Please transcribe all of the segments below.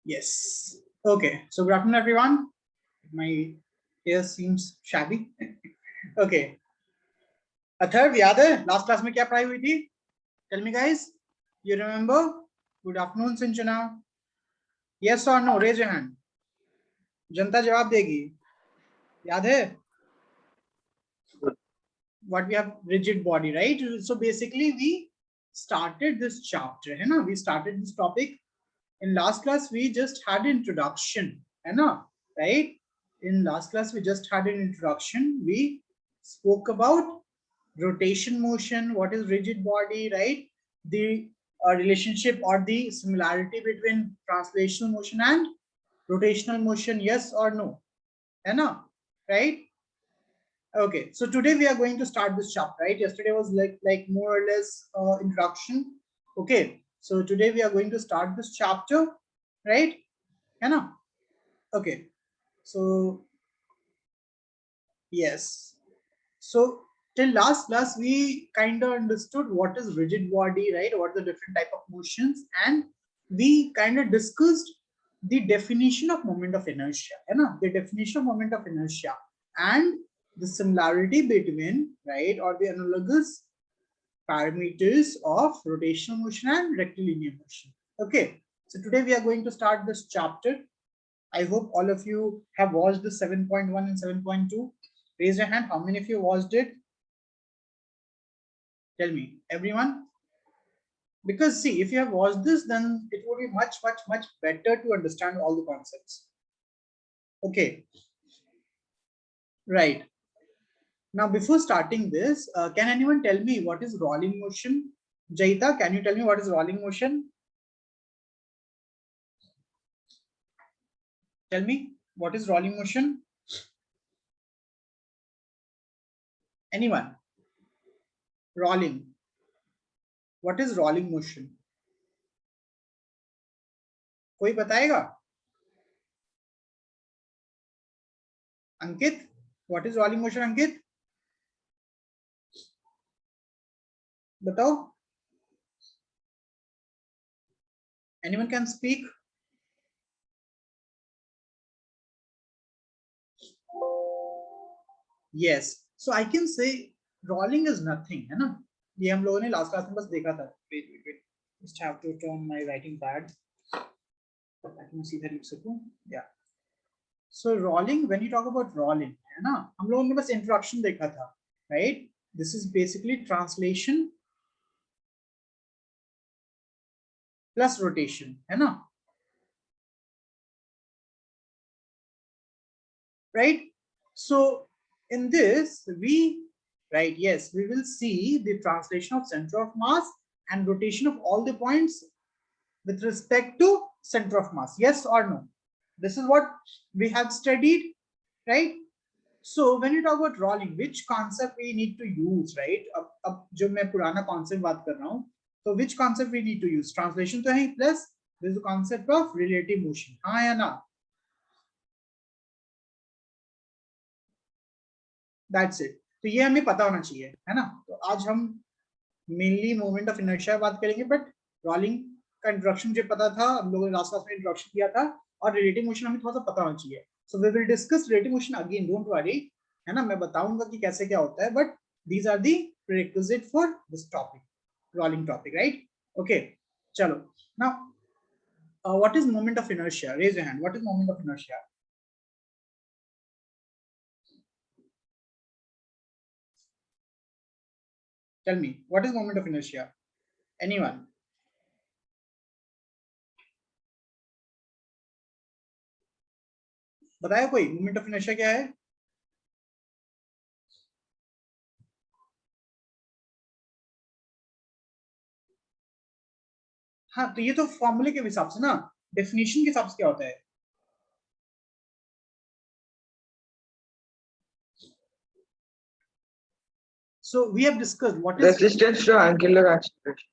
Yes. Okay. So good afternoon, everyone. My hair seems shabby. Okay. Atharva याद है last class में क्या पढ़ाई हुई थी? Tell me, guys. You remember? Good afternoon, Sinchana. Yes or no? Raise your hand. जनता जवाब देगी. याद है? What we have rigid body, right? So basically, we started this chapter. है ना? We started this topic. In last class, we just had introduction. है ना? Right? In last class, we just had an introduction. We spoke about rotation motion, what is rigid body, right? The relationship or the similarity between translational motion and rotational motion, yes or no? है ना? Right? Okay, so today we are going to start this chapter, right? Yesterday was like more or less introduction. Okay, so today we are going to start this chapter, right? है ना? Okay, so yes, so till last class we kind of understood what is rigid body, right? What are the different type of motions, and we kind of discussed the definition of moment of inertia, है ना? The definition of moment of inertia and the similarity between, right, or the analogous parameters of rotational motion and rectilinear motion. Okay, so today we are going to start this chapter. I hope all of you have watched the 7.1 and 7.2. Raise your hand. How many of you watched it? Tell me, everyone. Because see, if you have watched this, then it would be much better to understand all the concepts. Okay, right. Now, before starting this, can anyone tell me what is rolling motion? Jaita, can you tell me what is rolling motion? Tell me, what is rolling motion? Anyone? Rolling. What is rolling motion? कोई बताएगा? Ankit, what is rolling motion, Ankit? बताओ. Anyone can speak? Yes. So I can say rolling is nothing, है ना? ये हम लोगों ने last class में बस देखा था. Wait. Just have to turn my writing pad. I can see that it's okay. Yeah. So rolling, when you talk about rolling, है ना? हम लोगों ने बस introduction देखा था, right? This is basically translation plus rotation, है ना? Right? So in this, we will see the translation of center of mass and rotation of all the points with respect to center of mass. Yes or no? This is what we have studied, right? So when you talk about rolling, which concept we need to use, right? अब जो मैं पुराना concept बात कर रहा हूँ, so which concept we need to use? Translation तो है, plus there is a concept of relative motion. हाँ या ना? That's it. तो ये हमें पता होना चाहिए, है ना? तो आज हम मेनली मोमेंट ऑफ इनर्शिया बात करेंगे, बट रोलिंग का इंट्रोडक्शन मुझे पता था, हम लोगों ने लास्ट क्लास में इंट्रोडक्शन किया था, और रिलेटिव मोशन हमें थोड़ा सा पता होना चाहिए. So we will discuss relative motion again, don't worry, है ना? मैं बताऊंगा कि कैसे क्या होता है, but these are the prerequisite for this topic, rolling topic, right? Okay, चलो. Now what is moment of inertia? Raise your hand. What is moment of inertia? Tell me, what is moment of inertia? Anyone? बताया कोई moment of inertia क्या है? हाँ, तो ये तो फॉर्मूले के हिसाब से ना, डेफिनेशन के हिसाब से क्या होता है? So we have discussed what is resistance to angular acceleration.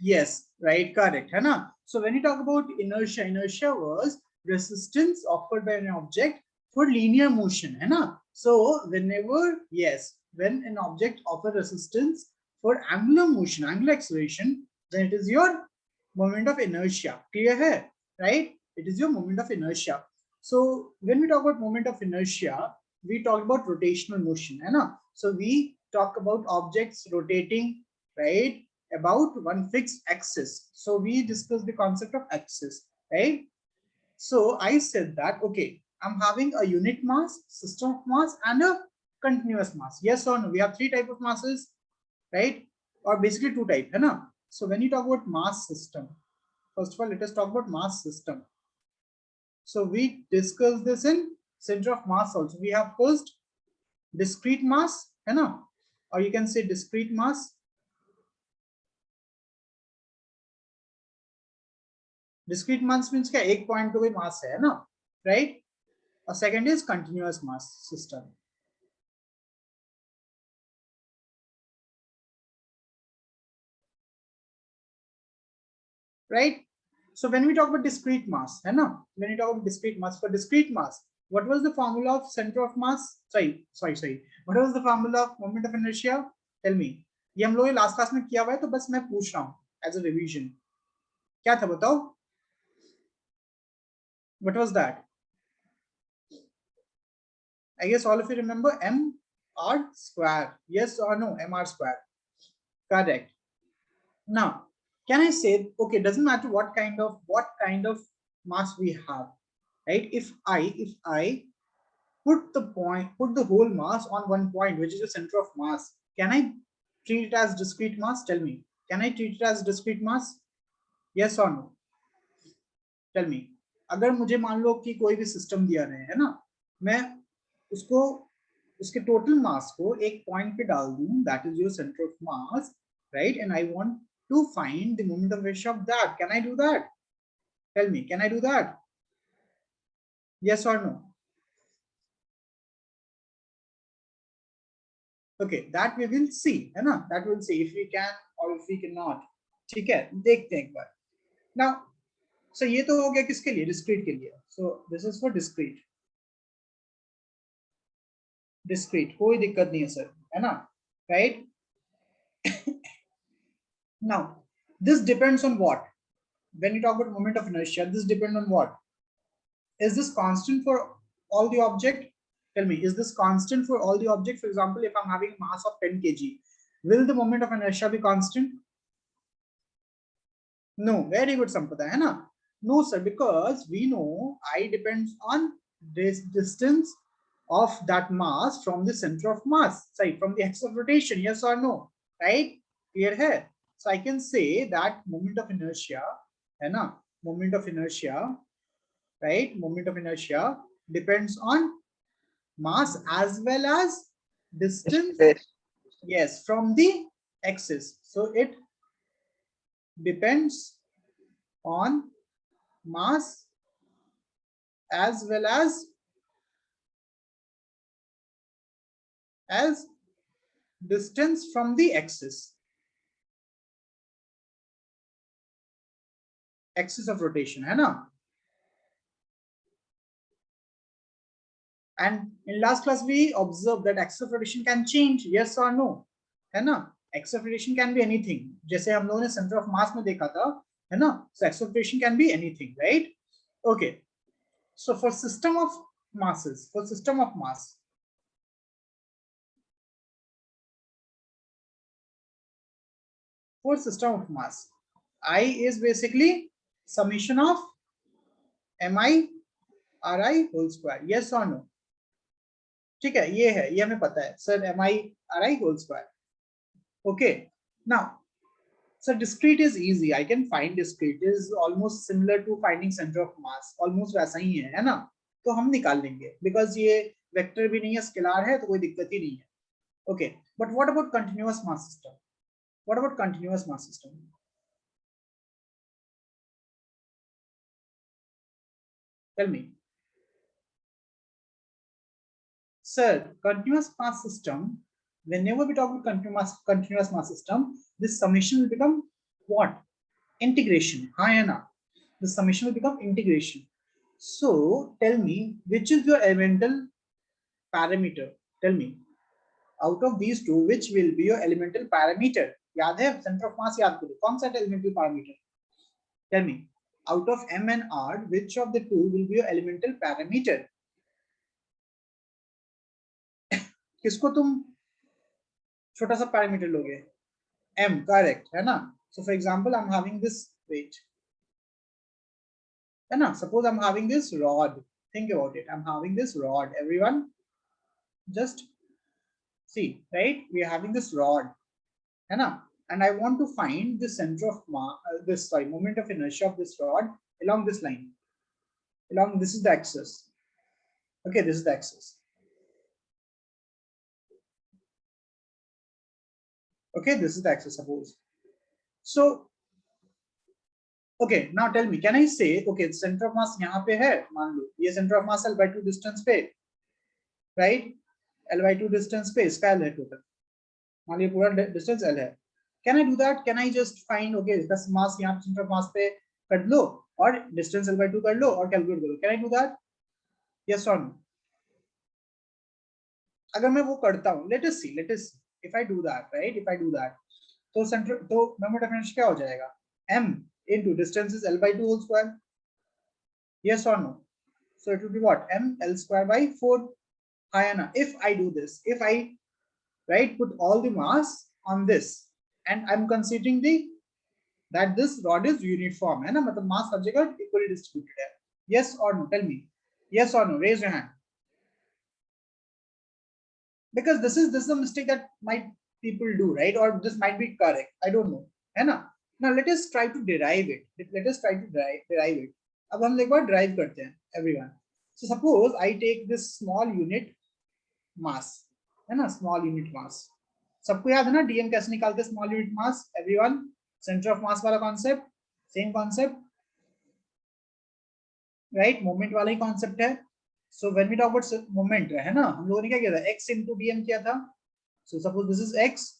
Yes, right, correct, है ना? So when you talk about inertia was resistance offered by an object for linear motion, है ना? So whenever, yes, when an object offer resistance for angular motion, angular acceleration, then it is your moment of inertia. Clear है, right? It is your moment of inertia. So when we talk about moment of inertia, we talk about rotational motion, है ना? So we talk about objects rotating, right, about one fixed axis. So we discuss the concept of axis, right? So I said that, okay, I'm having a unit mass, system of mass, and a continuous mass. Yes or no? We have three types of masses, right? Or basically two types, है ना? So when you talk about mass system, first of all, let us talk about mass system. So we discussed this in center of mass also. We have first discrete mass, है ना? Or you can say discrete mass. Discrete mass means क्या एक point पे कोई mass है ना, right? A second is continuous mass system. Right? So when we talk about discrete mass, है ना? When you talk about discrete mass, for discrete mass, what was the formula of center of mass? Sorry. What was the formula of moment of inertia? Tell me. ये हम लोग last class में किया हुआ है, तो बस मैं पूछ रहा हूँ एज अ रिवीजन. क्या था बताओ? What was that? I guess all of you remember mr square. Yes or no? Mr square. Correct. Now, can I say, okay, doesn't matter what kind of mass we have, right? If I put the whole mass on one point, which is the center of mass, can I treat it as discrete mass? Tell me. Can I treat it as discrete mass? Yes or no? Tell me. अगर मुझे मान लो कि कोई भी system दिया रहे है ना, मैं उसको उसके टोटल मास को एक पॉइंट पे डाल दूं, that is your centre of mass, right, and I want to find the moment of inertia of that. Can I do that? Tell me, can I do that? Yes or no? Okay, that we will see, है ना? That we will see if we can or if we cannot. ठीक है, देखते हैं एक बार. Now, so ये तो हो गया किसके लिए? Discrete के लिए. So this is for discrete. Discrete, कोई दिक्कत नहीं है सर, है ना? Right? Now, this depends on what? When you talk about moment of inertia, this depends on what? Is this constant for all the object? Tell me, is this constant for all the object? For example, if I'm having a mass of 10 kg, will the moment of inertia be constant? No. Very good, Sampada, hai na? No sir, because we know I depends on this distance of that mass from the center of mass, sorry, from the axis of rotation. Yes or no? Right? Clear here. So I can say that moment of inertia, hai na? Moment of inertia, right? Moment of inertia depends on mass as well as distance. Yes, from the axis. So it depends on mass as well as distance from the axis of rotation, है ना? And in last class we observed that axis of rotation can change. Yes or no? है ना? Axis of rotation can be anything. जैसे हम लोगों ने center of mass में देखा था, है ना? So axis of rotation can be anything, right? Okay. So for system of masses, for system of mass, I is basically summation of mi ri whole square. Yes or no? ठीक है, ये है, ये हमें पता है sir, mi ri whole square. Okay. Now, so discrete is easy. I can find discrete is almost similar to finding center of mass. Almost वैसा ही है ना? तो हम निकाल लेंगे because ये वेक्टर भी नहीं है, स्केलर है, तो कोई दिक्कत ही नहीं है. Okay. But what about continuous mass system? What about continuous mass system? Tell me. Sir, continuous mass system, whenever we talk about continuous mass system, this summation will become what? Integration. The summation will become integration. So tell me, which is your elemental parameter? Tell me. Out of these two, which will be your elemental parameter? याद है center of mass याद करो, कौन सा elemental parameter? Tell me. out of m and r, which of the two will be your elemental parameter? किसको तुम छोटा सा पैरामीटर लोगे? m, correct है ना? So for example, I'm having this, wait, है ना? Suppose I'm having this rod. Think about it. I'm having this rod. Everyone, just see, right? We are having this rod, है ना? And I want to find the center of moment of inertia of this rod along this line. Along, this is the axis. Okay, this is the axis. Okay, this is the axis, suppose. So, okay, now tell me, can I say, okay, center of mass यहाँ पे है, मान लो ये center of mass L/2 distance पे, right? L/2 distance पे इसका L है total. मान लो पूरा distance L है. Can I do that? Can I just find, okay, इसका mass यहाँ center of mass पे कर लो और distance L/2 कर लो और calculate करो. Can I do that? Yes or no? अगर मैं वो करता हूँ, let us see. If I do that, right? If I do that, तो center, तो moment of inertia क्या हो जाएगा? M into distance is L/2 whole square. Yes or no? So it will be what? M L square by 4. Ayana. If I do this, if I, right, put all the mass on this, and I'm considering that this rod is uniform, है ना? मतलब mass हर जगह equally distributed है. Yes or no? Tell me. Yes or no? Raise your hand. Because this is a mistake that might people do, right? Or this might be correct. I don't know. है ना? Now let us try to derive it. Let us try to derive it. अब हम एक बार derive करते हैं, everyone. So suppose I take this small unit mass, है ना? Small unit mass. सबको याद है ना DM कैसे निकालते हैं small unit mass? Everyone, center of mass वाला concept, same concept, right? Moment वाला ही concept है. So when we talk about moment, है ना? हम लोगों ने क्या किया था? X into DM किया था. So suppose this is X.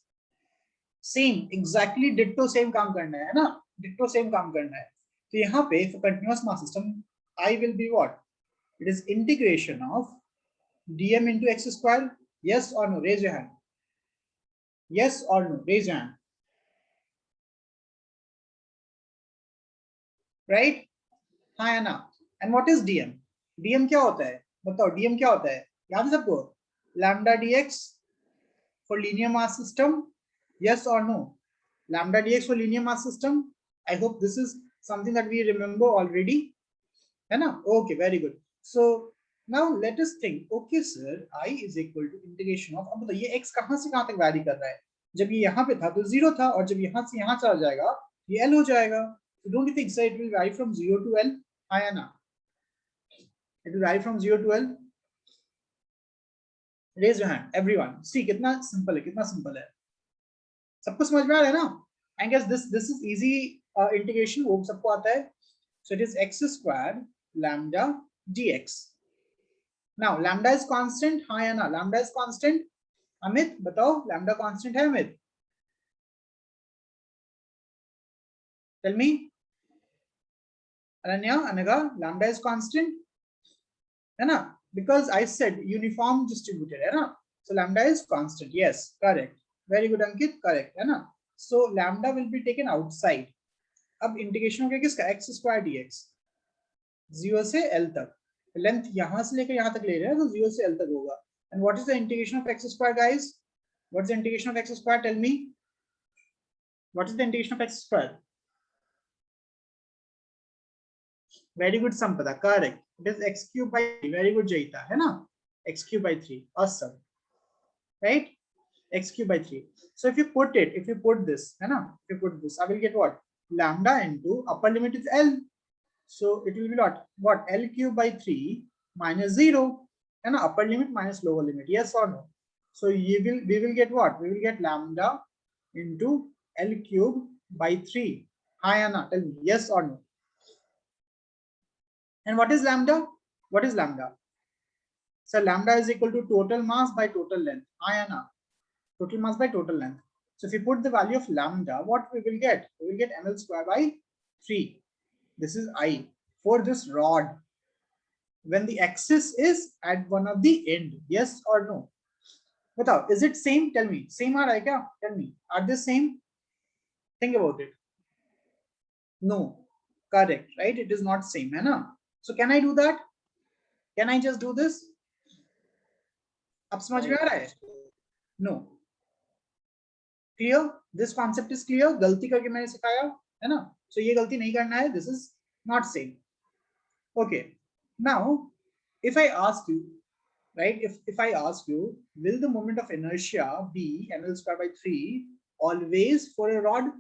Same, exactly ditto same काम करना है ना? Ditto same काम करना है. तो यहाँ पे for continuous mass system, I will be what? It is integration of dm into x square. Yes or no? Raise your hand. Yes or no? Raise your hand. Right? हाँ या ना? And what is dm? dm क्या होता है? बताओ dm क्या होता है? याद है सबको? Lambda dx for linear mass system. Yes or no? Lambda dx for linear mass system. I hope this is something that we remember already. है ना? Okay, very good. So now let us think. Okay, sir, I is equal to integration of. अब बताइए ये x कहाँ से कहाँ तक vary कर रहा है? जब ये यहाँ पे था तो 0 था और जब यहाँ से यहाँ चला जाएगा ये L हो जाएगा. So don't you think, sir, it will vary from 0 to L? हाँ या ना? It will vary from 0 to L. Raise your hand, everyone. See कितना simple है, कितना simple है. सबको समझ में आ रहा है ना? I guess this is easy integration. वो सबको आता है. So it is x squared lambda dx. Now lambda is constant. हाँ या ना? Lambda is constant. अमित बताओ lambda constant है Amit? Tell me. Ananya, Anaga, lambda is constant. है ना? Because I said uniform distributed है ना? So lambda is constant. Yes, correct. Very good Ankit, correct है ना? So lambda will be taken outside. अब integration हो गया किसका? x square dx. 0 से L तक. लेंथ यहां से लेकर यहां तक ले रहे हैं तो 0 से L तक होगा. And what is the integration of x square, guys? What's the integration of x square? Tell me. What is the integration of x square? Very good, Sampada. Correct. It is x cube by 3. Very good, Jaita. है ना? X cube by 3. Awesome. Right? X cube by 3. So if you put this, है ना? If you put this, I will get what? Lambda into upper limit is L. So it will be what? L cube by 3 minus 0. And upper limit minus lower limit. Yes or no? So we will get what? We will get lambda into L cube by 3. Hi Anna, tell me yes or no? And what is lambda? What is lambda? So lambda is equal to total mass by total length. Hi Anna. Total mass by total length. So if you put the value of lambda, what we will get? We will get ml square by 3. This is I for this rod when the axis is at one of the end. Yes or no? Batao, is it same? Tell me. Same are right? Tell me. Are they same? Think about it. No. Correct, right? It is not same, है ना? So can I do that? Can I just do this? अब समझ में आ रहा है? No. Clear? This concept is clear? गलती करके मैंने सिखाया है ना? So ये गलती नहीं करना है. This is not same. Okay. Now, if I ask you, right? If I ask you, will the moment of inertia be ml square by 3 always for a rod?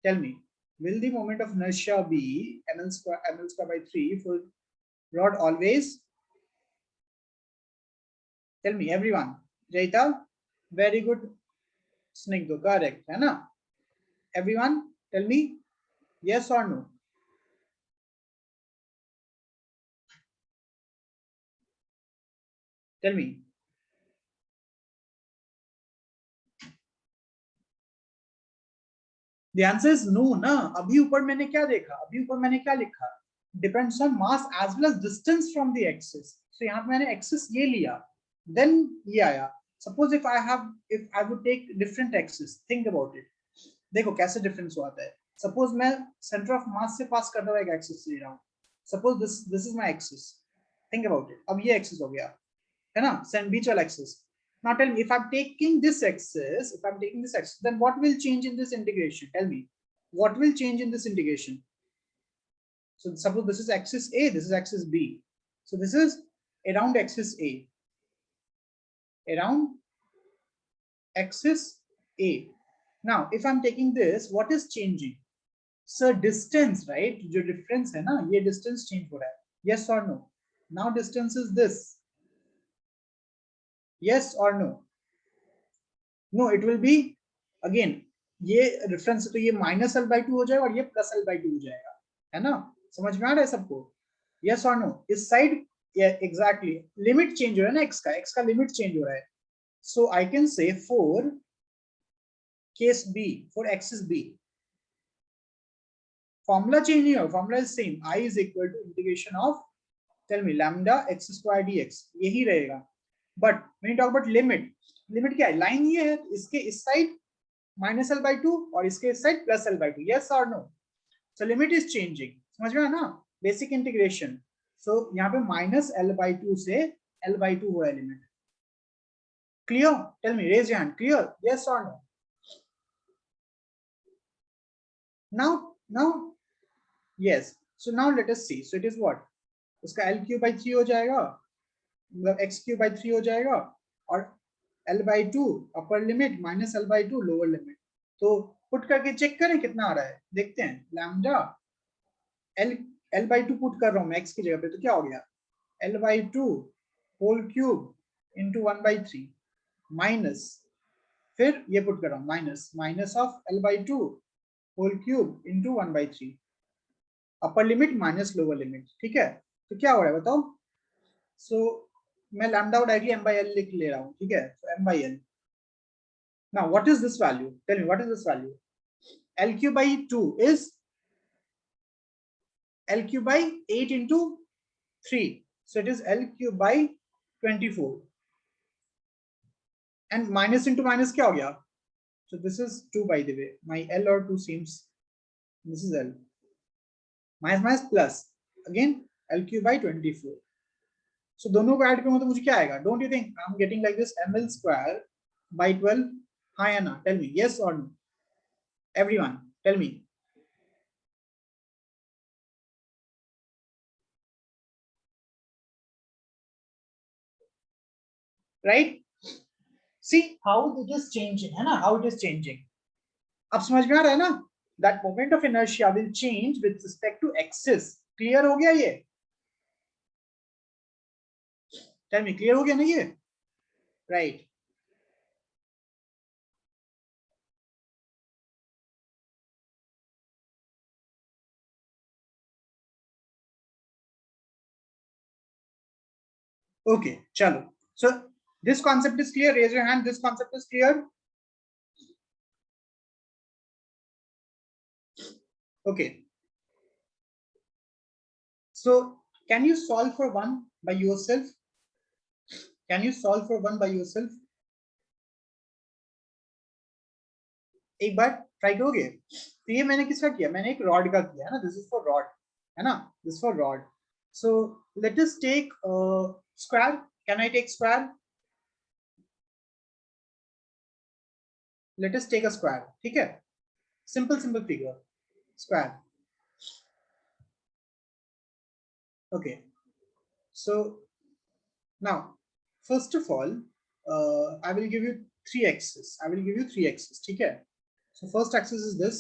Tell me, will the moment of inertia be ml square by 3 for rod always? Tell me, everyone. Jaita, very good. Snigdha, correct, है ना? Everyone, tell me, yes or no? Tell me. The answer is no, ना? अभी ऊपर मैंने क्या देखा? अभी ऊपर मैंने क्या लिखा? Depends on mass as well as distance from the axis. So यहाँ पे मैंने axis ये लिया, then ये आया. Suppose if I would take different axis, think about it. देखो कैसे difference होता है. Suppose मैं center of mass से pass करता हुआ एक axis ले रहा हूँ. Suppose this is my axis. Think about it. अब ये axis हो गया, है ना? Central axis. Now tell me, if I'm taking this axis, then what will change in this integration? Tell me, what will change in this integration? So suppose this is axis A, this is axis B. So this is around axis A. Around axis A. Now, if I'm taking this, what is changing? Sir, distance, right? जो difference है ना, ये distance change हो रहा है. Yes or no? Now distance is this. Yes or no? No, it will be again. ये reference तो ये minus L by 2 हो जाएगा और ये plus L by 2 हो जाएगा, है ना? समझ में आ रहा है सबको? Yes or no? इस side, yeah, exactly. Limit change हो रहा है ना x का limit change हो रहा है. So I can say for case B, for axis B, formula change नहीं होगा, formula is same. I is equal to integration of, tell me, lambda x square dx, यही रहेगा. But when you talk about limit, limit क्या है? Line ये है, इसके इस side minus L by 2 और इसके इस side plus L by 2. Yes or no? So limit is changing. समझ में आया ना? Basic integration. So यहाँ पे minus L by 2 से L by 2 हुआ है limit. Clear? Tell me, raise your hand. Clear? Yes or no? Now, yes. So now let us see. So it is what? उसका L cube by 3 हो जाएगा, मतलब x cube by 3 हो जाएगा और L by 2 upper limit minus L by 2 lower limit. तो put करके check करें कितना आ रहा है, देखते हैं. लैम्डा L by 2 पुट कर रहा हूं मैं x की जगह पे, तो क्या हो गया? L by 2 whole cube into 1 by 3 minus, फिर ये पुट कर रहा हूं minus of L by 2 whole cube into 1 by 3 upper limit minus lower limit. ठीक है, तो क्या हो रहा है बताओ? सो मैं लैम्डा को डायरेक्टली m by l लिख ले रहा हूं. ठीक है, so m by l. Now what is this value? Tell me, what is this value? L cube by 2 is L cube by 8 into 3, so it is L cube by 24 and minus into minus क्या हो गया? So this is 2, by the way. My L or 2 seems, this is L, minus plus again L cube by 24. So दोनों को add करूंगा तो मुझे क्या आएगा? Don't you think I'm getting like this ml square by 12? हाँ या ना? Tell me, yes or no? Everyone, tell me. Right? See how it is changing, है ना? How it is changing. अब समझ में आ रहा है ना? That moment of inertia will change with respect to axis. Clear हो गया ये? Tell me, clear हो गया ना ये? Right. Okay, chalo. So this concept is clear. Raise your hand. This concept is clear. Okay. So can you solve for one by yourself? Can you solve for one by yourself? एक बार try करोगे? तो ये मैंने किसका किया, मैंने एक rod का किया है ना, दिस इज फॉर रॉड, है ना, this for rod. So let us take square. Can I take square? Let us take a square. ठीक है, simple simple figure, square. Okay, so now first of all I will give you three axes. I will give you three axes. ठीक है, so first axis is this,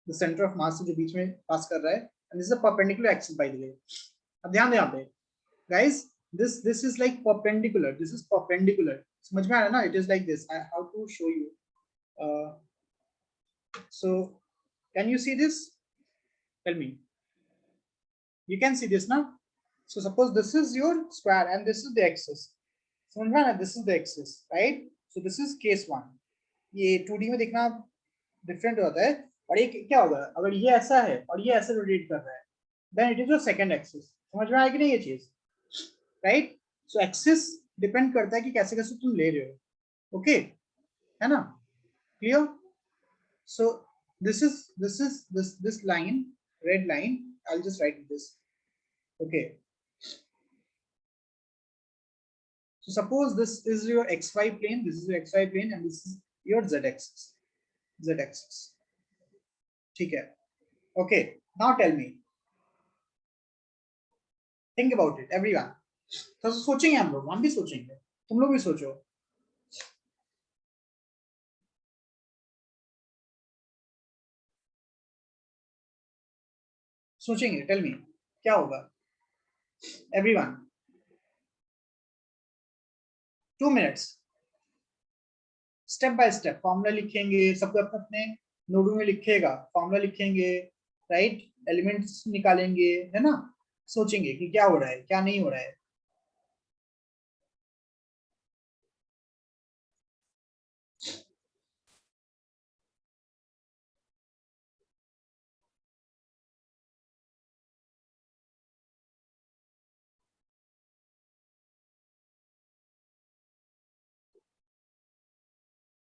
the center of mass जो बीच में पास कर रहा है, and this is a perpendicular axis by the way. अब ध्यान दें यहाँ पे guys, this is like perpendicular, this is perpendicular. समझ में आ रहा है ना? It is like this. I how to show you. So can you see this? Tell me. You can see this now. So suppose this is your square and this is the axis. समझ में आ रहा है? This is the axis, right? So this is case one. ये 2D में देखना different होता है. और ये क्या होगा अगर ये ऐसा है और ये ऐसे रोटेट कर रहा है, then it is your second axis. समझ में आया कि नहीं ये चीज, राइट? सो एक्सिस डिपेंड करता है कि कैसे कैसे तुम ले रहे हो. ओके, है ना? Clear? So this line, red line, I'll just write this. Okay, so suppose this is your xy plane, this is your xy plane, and this is your z axis. Z axis. ठीक है. Okay, now tell me, think about it everyone. तो सोचेंगे हम लोग, हम भी सोचेंगे, तुम लोग भी सोचो. सोचेंगे, टेल मी क्या होगा everyone. 2 minutes, step by step formula लिखेंगे, सबको अपने अपने नोटबुक में लिखेगा, फॉर्मूला लिखेंगे, राइट? एलिमेंट्स निकालेंगे, है ना? सोचेंगे कि क्या हो रहा है क्या नहीं हो रहा है.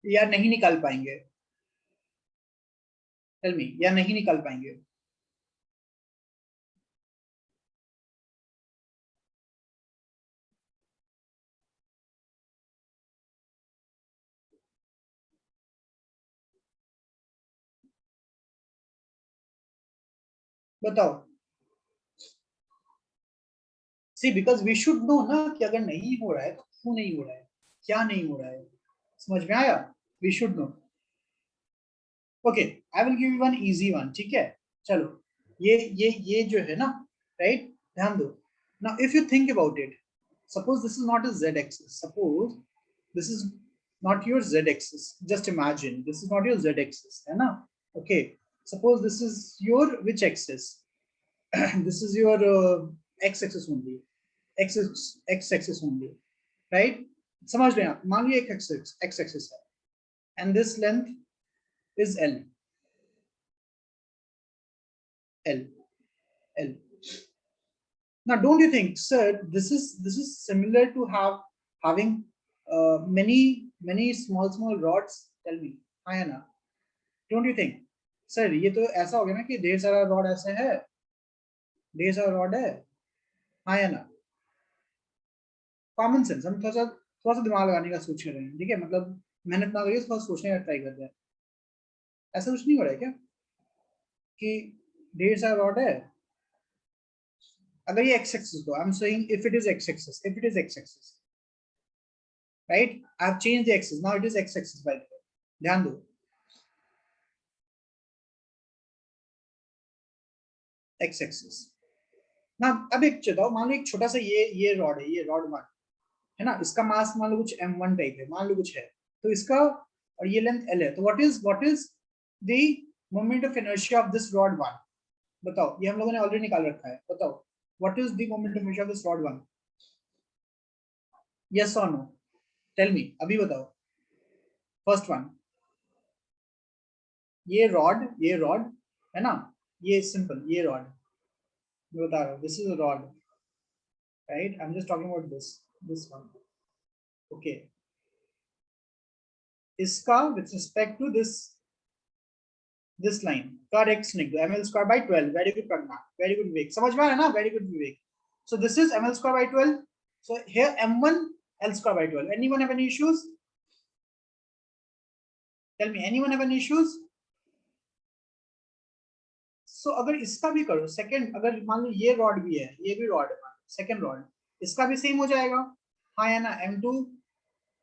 या नहीं निकाल पाएंगे? टेल मी, या नहीं निकाल पाएंगे? बताओ. सी बिकॉज वी शुड नो ना कि अगर नहीं हो रहा है तो क्यों नहीं हो रहा है, क्या नहीं हो रहा है. समझ में आया? We should know. Okay, I will give you one easy one. ठीक है, चलो. ये जो है ना, राइट? ध्यान दो. Now if you think about it, suppose this is not a z axis, suppose this is not your z axis, just imagine this is not your z axis, है ना? Okay, suppose this is your which axis? This is your x axis only, x axis only, right? समझ लेना, मान लीजिए x axis है and this length is l. l. Now, don't you think, sir, this is similar to having many small rods? Tell me, हाँ है ना? Don't you think, sir, ये तो ऐसा हो गया ना कि ढेर सारा रॉड ऐसे है, ढेर सारा रॉड है, हाँ है ना? कॉमन सेंस, हम थोड़ा सा दिमाग लगाने का सोच रहे हैं. ठीक है, मतलब मेहनत ना करिए, थोड़ा सोचने का ट्राई कर रहे हैं. ऐसा कुछ नहीं हो रहा है क्या कि ढेर सारा रॉड है? अगर ये x axis को, I'm saying if it is x axis, right? I've changed the axis, now it is x axis by the way. ध्यान दो, x axis. ना अब एक बताओ, मान लो एक छोटा सा ये रॉड है, ये रॉड वन है ना, इसका मास मान लो कुछ m1 टाइप है, मान लो कुछ है, तो इसका और ये लेंथ l है, तो what is the moment of inertia of this rod one? बताओ, ये हम लोगों ने ऑलरेडी निकाल रखा है. बताओ, what is the moment of inertia of this rod one? Yes और नो, टेल मी, अभी बताओ. फर्स्ट वन, ये रॉड है ना, ये सिंपल ये रॉड मैं बता रहा हूँ, this is a rod, right? I am just talking about this one. Okay, इसका with respect to this line, correct Snigdha, ml square by 12. Very good Pragna, very good Vivek. समझ में आया ना? Very good Vivek. So this is ml square by 12. So here m1 l square by 12. Anyone have any issues? Tell me, anyone have any issues? So अगर इसका भी करो second, अगर मान लो ये रॉड भी है, ये भी रॉड है, सेकंड रॉड, इसका भी सेम हो जाएगा, हाँ या ना? m2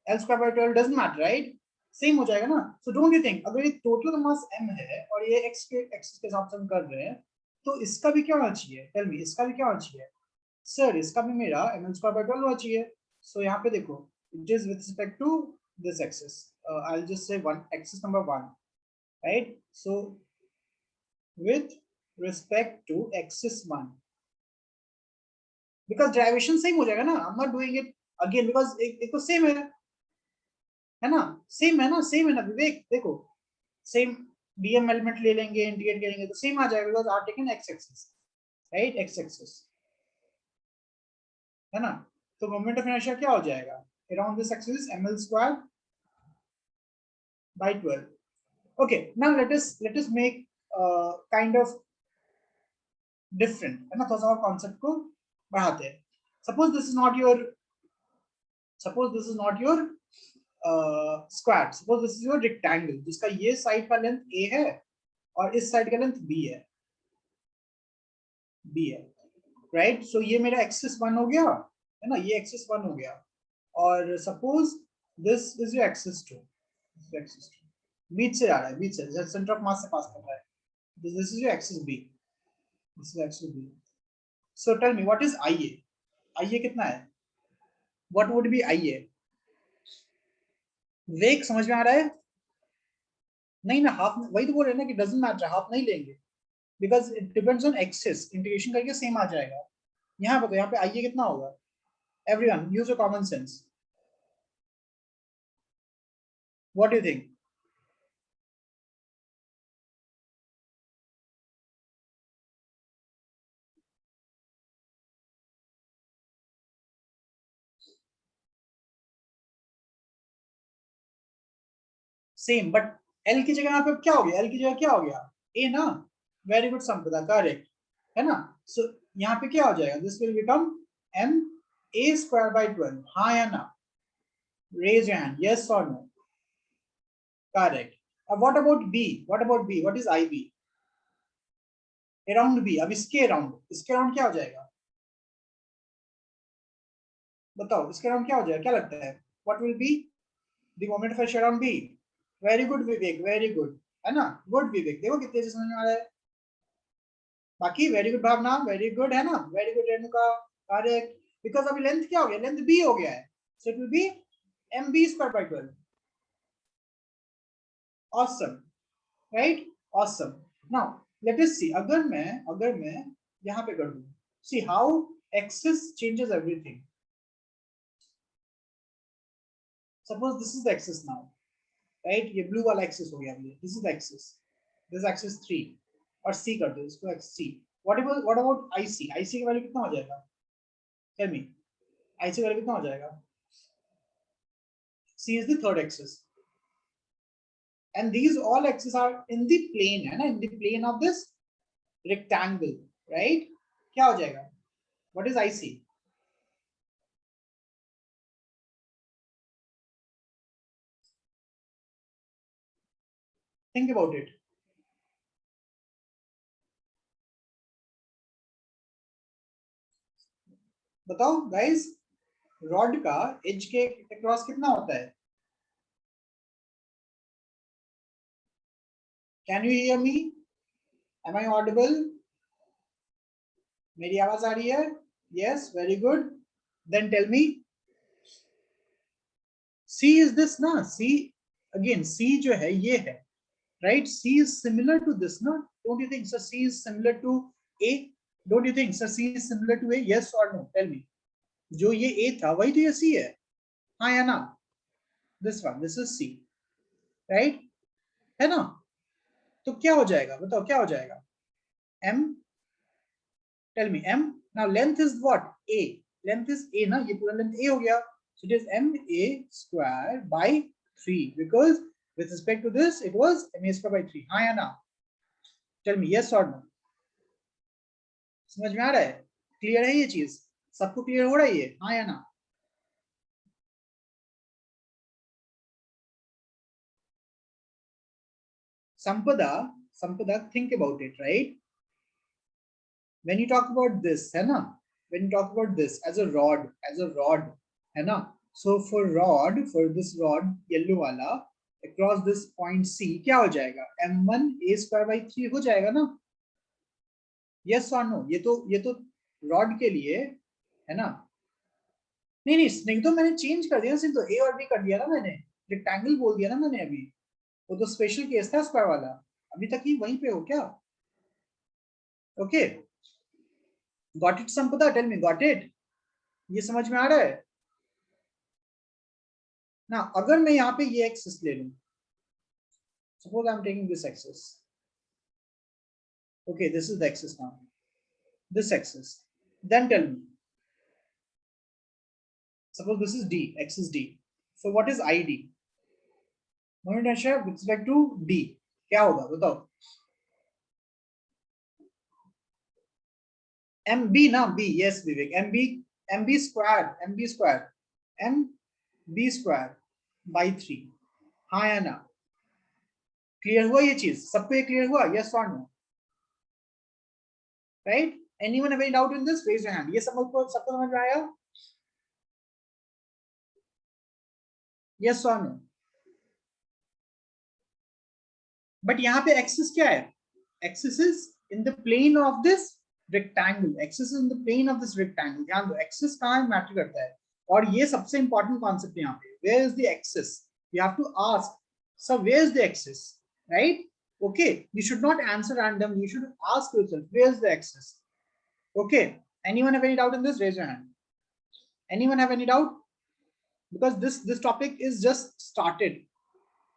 l square by 12 doesn't matter, right? Same हो जाएगा ना? So don't you think अगर ये टोटल मास m है और ये x के एक्सिस के साथ हम कर रहे हैं, तो इसका भी क्या होना चाहिए? टेल मी, इसका भी क्या होना चाहिए? सर इसका भी मेरा ml square by 12 होना चाहिए. So यहाँ पे देखो, it is with respect to this axis. I'll just say one axis number 1, right? So with respect to axis 1, because derivation same हो जाएगा ना. I'm not doing it again because एक तो सेम है ना? सेम है ना? सेम है ना विवेक? देखो सेम bm एलिमेंट ले लेंगे, इंटीग्रेट करेंगे तो सेम आ जाएगा because r taken x axis, right? x axis है ना? तो मोमेंट ऑफ इनर्शिया क्या हो जाएगा? around this axis ml square by 12. Okay, now let us make kind of different, है ना? थोड़ा सा और कॉन्सेप्ट को बढ़ाते हैं. Suppose this is not your square. Suppose this is your rectangle जिसका ये साइड का लेंथ a है और इस साइड का लेंथ b है, राइट? सो ये मेरा एक्सिस 1 हो गया, है ना? ये एक्सिस 1 हो गया. और suppose this is your axis 2, बीच से आ रहा है, बीच से सेंटर ऑफ मास से पास कर रहा है. This is your axis b, this is axis b. So tell me what is ia कितना है? What would be ia? वेक समझ में आ रहा है? नहीं ना, हाफ वही तो बोल रहे हैं ना कि डजंट मैटर, हाफ नहीं लेंगे because it depends on axis. Integration करके सेम आ जाएगा. यहाँ पे यहाँ पे आइए कितना होगा? Everyone use your common sense. What do you think? Same, but L की जगह यहाँ पे क्या हो गया? एल की जगह क्या हो गया? ए ना? वेरी गुड संपदा, करेक्ट, है ना? सो यहाँ पे क्या हो जाएगा? This will become m a square by 12. हाँ या ना? Raise your hand, yes or no? Correct. What about b? What about b? What is ib? Around b. अब इसके अराउंड क्या हो जाएगा? बताओ, इसके अराउंड क्या हो जाएगा? क्या लगता है? What will be the moment of inertia around b? Very good Vivek, very good, है ना? गुड विवेक, देखो कितने समझ में आ रहा है. बाकी वेरी गुड भावना, वेरी गुड, है ना? Very good Renuka, correct. Because अभी लेंथ क्या हो गया? लेंथ b हो गया है. So it will B mb square by 12. Awesome, right? Awesome. Now let us see, अगर मैं यहाँ पे कर दूं, see how axis changes everything. Suppose this is the axis now, right? ये blue वाला axis हो गया अभी. This is the axis. This is axis 3 और c कर दो इसको c. What about ic? ic की वैल्यू कितना हो जाएगा? Tell me. ic की वैल्यू कितना हो जाएगा? c is the third axis. And these all axes are in the plane, है ना? In the plane of this rectangle, right? क्या हो जाएगा? What is IC? Think about it. बताओ guys, रॉड का एज के अक्रॉस कितना होता है? Can you hear me? Am I audible? मेरी आवाज आ रही है? Yes, very good. Then tell me. C is this ना? C again, C जो है ये है, right? C is similar to this ना? Don't you think so? C is similar to A? Don't you think so? C is similar to A? Yes or no? Tell me. जो ये A था वही तो ये C है, हाँ या ना? This one, this is C, right? है ना? तो क्या हो जाएगा? बताओ क्या हो जाएगा? M. Tell me M. Now length is what? A. Length is A ना? ये पूरा length A हो गया. So it is MA square by 3 because with respect to this it was ma square by 3. हाँ या ना? Tell me yes or no. समझ में आ रहा है? क्लियर है ये चीज? सबको क्लियर हो रहा है ये? हाँ या ना? Sampada, think about it, right? When you talk about this, है ना? When you talk about this as a rod, है ना? So for this rod, yellow वाला, across this point C, क्या हो जाएगा? m1 a square by 3 हो जाएगा ना? Yes or no? ये तो rod के लिए है ना? नहीं तो मैंने चेंज कर दिया, सिर्फ तो a और b कर दिया ना मैंने, रेक्टेंगल बोल दिया ना मैंने अभी, वो तो स्पेशल केस था स्क्वायर वाला, अभी तक ही वहीं पे हो क्या? ओके, गॉट इट संपदा, टेल मी गॉट इट? ये समझ में आ रहा है ना? अगर मैं यहाँ पे ये एक्सिस ले लूं, suppose I am taking this axis, okay this is the axis now, this axis, then tell me, suppose this is d, axis d, so what is id, moment inertia with respect to d, क्या होगा बताओ? mb ना, b, yes Vivek, mb square mb square by 3, हाँ या ना? Clear हुआ ये चीज? सबको ये क्लियर हुआ? यस और no? Right? Anyone have any doubt in this? Raise your hand. ये सबको समझ में आया? यस और नो? बट यहाँ पे एक्सिस क्या है? Axis is in the plane of this rectangle, axis in the plane of this rectangle. ध्यान दो, एक्सिस कहाँ मैटर करता है, और ये सबसे इंपॉर्टेंट कॉन्सेप्ट है यहाँ पे, where is the axis? You have to ask, so where is the axis, right? Okay, you should not answer random, you should ask yourself where's the axis. Okay, anyone have any doubt in this? Raise your hand. Anyone have any doubt? Because this topic is just started,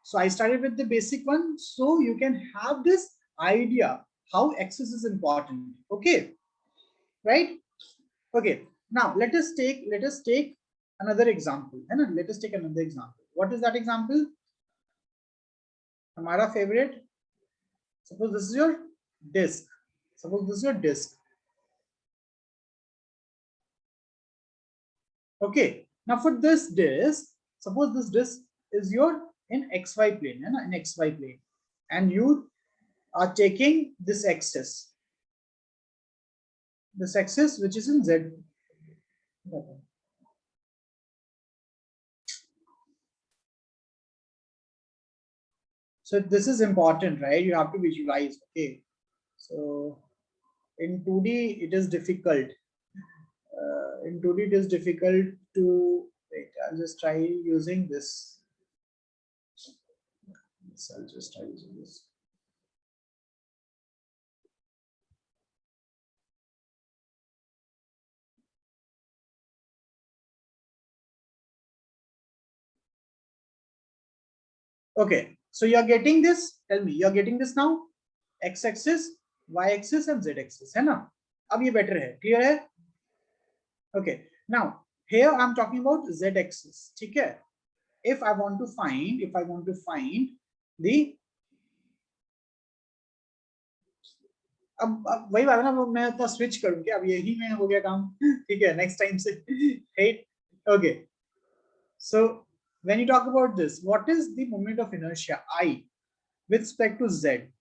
so I started with the basic one, so you can have this idea how axis is important. Okay, right? Okay, now let us take another example, and let us take another example. What is that example? Hamara favorite. Suppose this is your disk. Suppose this is your disk. Okay, now for this disk, suppose this disk is your in xy plane, in xy plane, and you are taking this axis which is in z. So this is important, right? You have to visualize. Okay, so in 2D it is difficult. In 2D it is difficult to wait. I'll just try using this. I'll just try using this. Okay, so you are getting this. Tell me, you are getting this now? X-axis, Y-axis, and Z-axis, है ना? अब ये better है, clear है? Okay, now here I'm talking about Z-axis, ठीक है? If I want to find the, अब वही बात है ना, मैं तो switch करूँ क्या? अब यही में हो गया काम, ठीक है? Next time से, right? Okay, so when you talk about this, what is the moment of inertia I with respect to Z?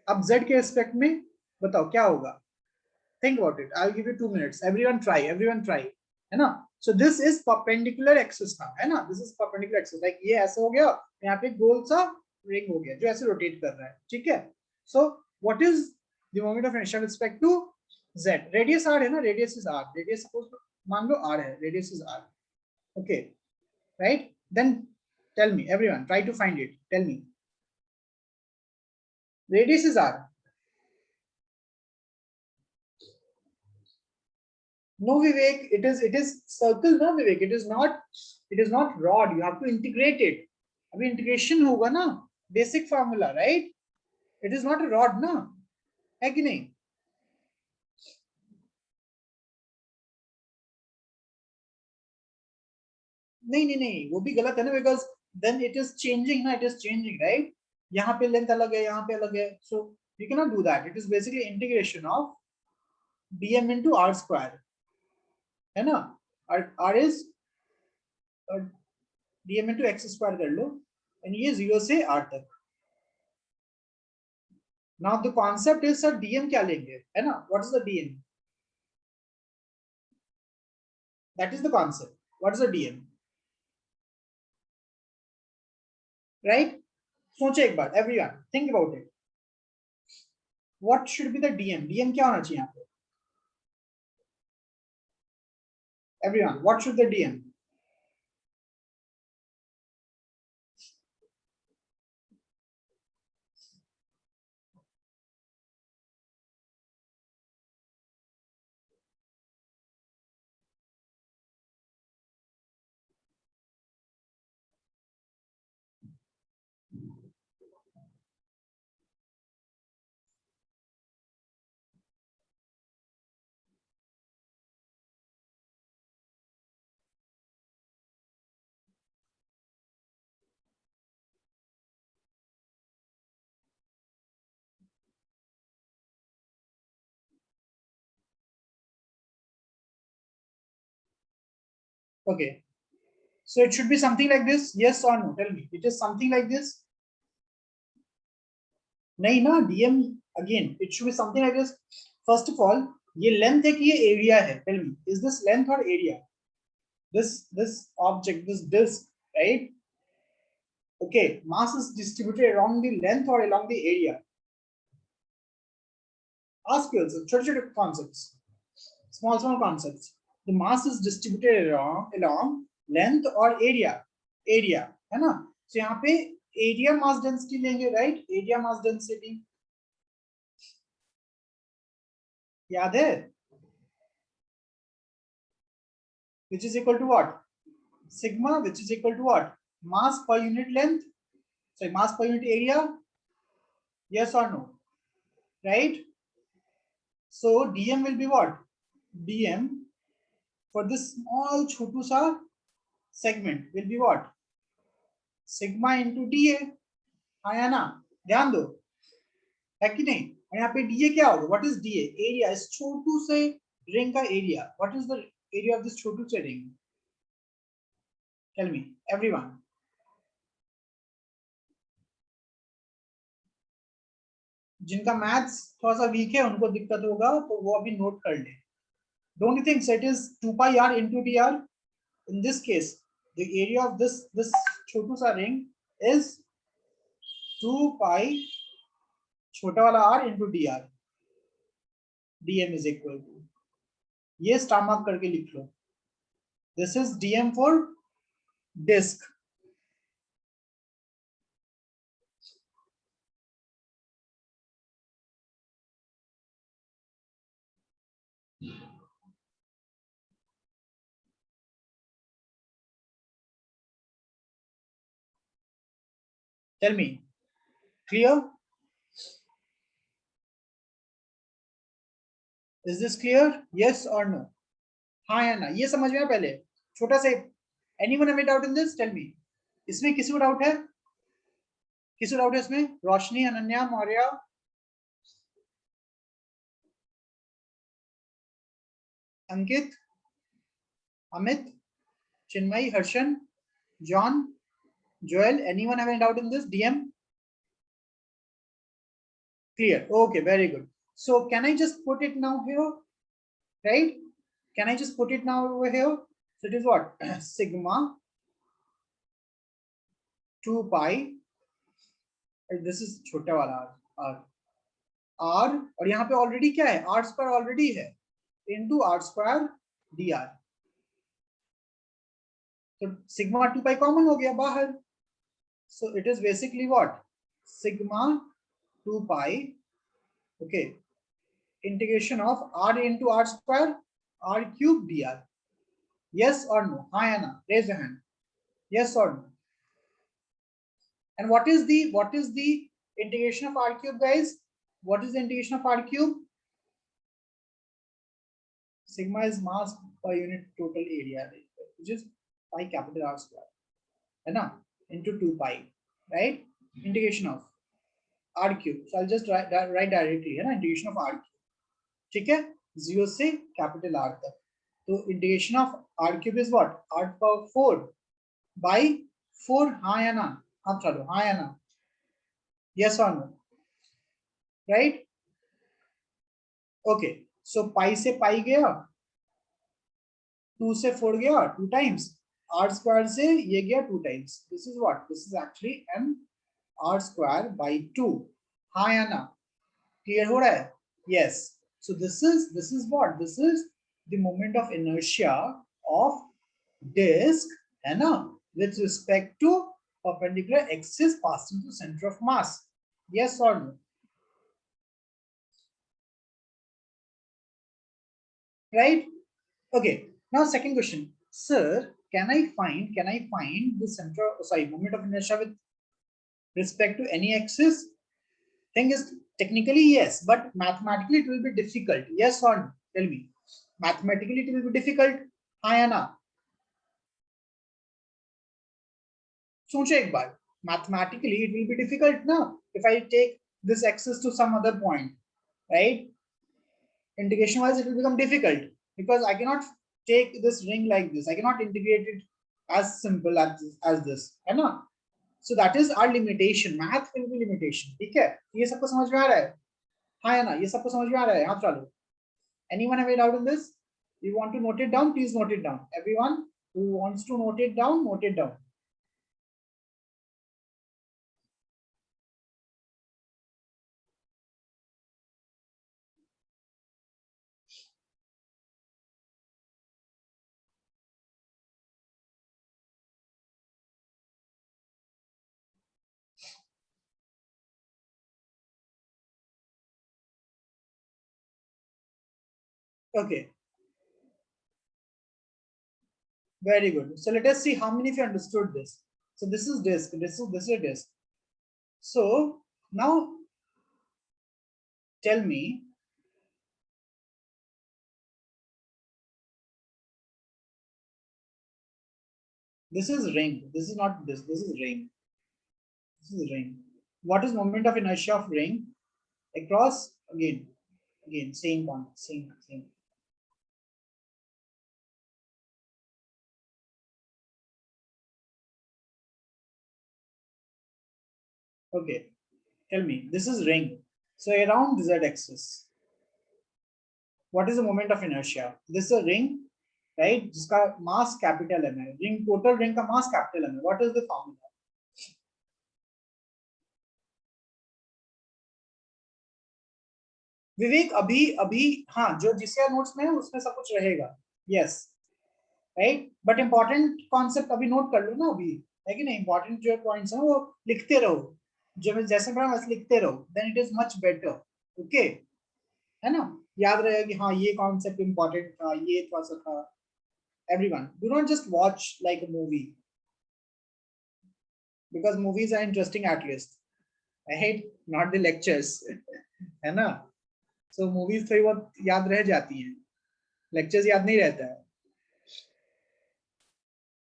अब Z के respect में बताओ क्या होगा? Think about it. I'll give you 2 minutes. Everyone try, है ना? So this is perpendicular axis ना, है ना? This is perpendicular axis. Like ये ऐसे हो गया, यहाँ पे गोल सा रिंग हो गया जो ऐसे रोटेट कर रहा है, ठीक है? So what is the moment of inertia with respect to Z? Radius R है ना? Radius is R. Radius suppose मान लो R है. Radius is R. Okay, right? Then tell me, everyone, try to find it. Tell me. Radius is R. No, Vivek, it is circle, no Vivek, it is not rod. You have to integrate it. अभी integration होगा ना, basic formula, right? It is not a rod ना, है कि नहीं? नहीं, वो भी गलत है ना, because then it is changing ना, it is changing, right? यहाँ पे length अलग है, यहाँ पे अलग है, so you cannot do that. It is basically integration of dm into r square, है ना? r is dm into x square कर लो, and ये 0 से r तक. Now the concept is sir dm क्या लेंगे, है ना? What is the dm? That is the concept. What is the dm? Right? सोचे एक बार, everyone think about it. What should be the dm? dm क्या होना चाहिए यहाँ पे? Everyone, what should the dm? Okay, so it should be something like this. Yes or no? Tell me. It is something like this. नहीं ना, dm again. It should be something like this. First of all, ये length है कि ये area है? Tell me. Is this length or area? This object, this disk, right? Okay, mass is distributed along the length or along the area. Ask yourself, छोटे concepts, small concepts. The mass is distributed along length or area, है ना? So यहाँ पे area mass density लेंगे, right? Area mass density याद है? Which is equal to what? Sigma, which is equal to what? Mass per unit length. Sorry, mass per unit area. Yes or no? Right? So dm will be what? dm for this small छोटू सा segment will be what? Sigma into dA. हाँ या ना? ध्यान दो, है कि नहीं? और यहाँ पे dA क्या होगा? What is dA? Area इस छोटू से ring का area. What is the area of this छोटू से ring? Tell me, everyone. जिनका मैथ्स थोड़ा सा वीक है उनको दिक्कत होगा तो वो अभी नोट कर ले. Don't you think so? It is 2 pi r into dr. In this case, the area of this छोटू सा ring is 2 pi छोटा वाला r into dr. dm is equal to, ये स्टार मार्क करके लिख लो. This is dm for disk. Tell me, clear? Is this clear? Yes or no? हाँ या ना? ये समझ में आया पहले? छोटा से anyone have a doubt in this? Tell me. इसमें किसी को डाउट है? किसी को डाउट है इसमें? Roshni, Ananya, Maurya, Ankit, Amit, Chinmayi, Harshan, John, Joel, anyone have any doubt in this? DM? Clear. Okay, very good. So can I just put it now here? Right? Can I just put it now over here? So it is what? Sigma 2 pi. This is छोटा वाला r. R और यहाँ पे already क्या है? R square already है. Into R square dr. So sigma 2 pi common हो गया बाहर. So it is basically what? Sigma 2 pi. Okay. Integration of r into r square r cube dr. Yes or no? हाँ या ना? Raise your hand. Yes or no? And what is the integration of r cube, guys? What is the integration of r cube? Sigma is mass per unit total area, which is pi capital R square. है ना? into 2 pi, right? Integration of r cube. So I'll just write directly here, integration of r cube. ठीक है, 0 से capital R तक. तो integration of r cube is what? R to the power 4 by 4. हाँ या ना? हाँ चलो, हाँ या ना? Yes or no? Right? Okay. So pi से pi गया, 2 से 4 गया 2 times, r square से ये गया 2 times. This is what? This is actually m r square by 2. हाँ या ना? Clear हो रहा है? Yes. So this is what? This is the moment of inertia of disk, है ना? With respect to perpendicular axis passing through center of mass. Yes or no? Right? Okay. Now second question, sir. Can I find the center? Sorry, moment of inertia with respect to any axis? Thing is, technically yes, but mathematically it will be difficult. Yes or no? Tell me. Mathematically it will be difficult. हाँ या ना? सोचो एक बार. Mathematically it will be difficult now if I take this axis to some other point, right? Integration wise it will become difficult because I cannot take this ring like this. I cannot integrate it as simple as this, है ना? So that is our limitation. Math will be limitation. ठीक है? ये सबको समझ में आ रहा है? हाँ या ना? ये सबको समझ में आ रहा है? हाँ चलो. Anyone have any doubt in this? You want to note it down? Please note it down. Everyone who wants to note it down, note it down. Okay. Very good. So let us see how many of you understood this. So this is disk. This is a disk. So now tell me, this is ring. This is not this. This is ring. This is ring. What is moment of inertia of ring across? Again, same one, same. Okay, tell me. This is ring. So around z axis, what is the moment of inertia? This is a ring, right? जिसका mass capital M है. Ring, total ring का mass capital M है. What is the formula? विवेक अभी हाँ, जो जिसके notes में है उसमें सब कुछ रहेगा. Yes, right? But important concept अभी नोट कर लो ना अभी, है कि नहीं? Important जो points हैं वो लिखते रहो. जो जैसे पढ़ा वैसे लिखते रहो. Then it is much better. Okay? है ना? याद रहेगा कि हाँ ये concept important था, ये थोड़ा सा था. Everyone, do not just watch like a movie, because movies are interesting at least, right? Not the lectures. है ना? So movies थोड़ी बहुत याद रह जाती हैं, lectures याद नहीं रहता है,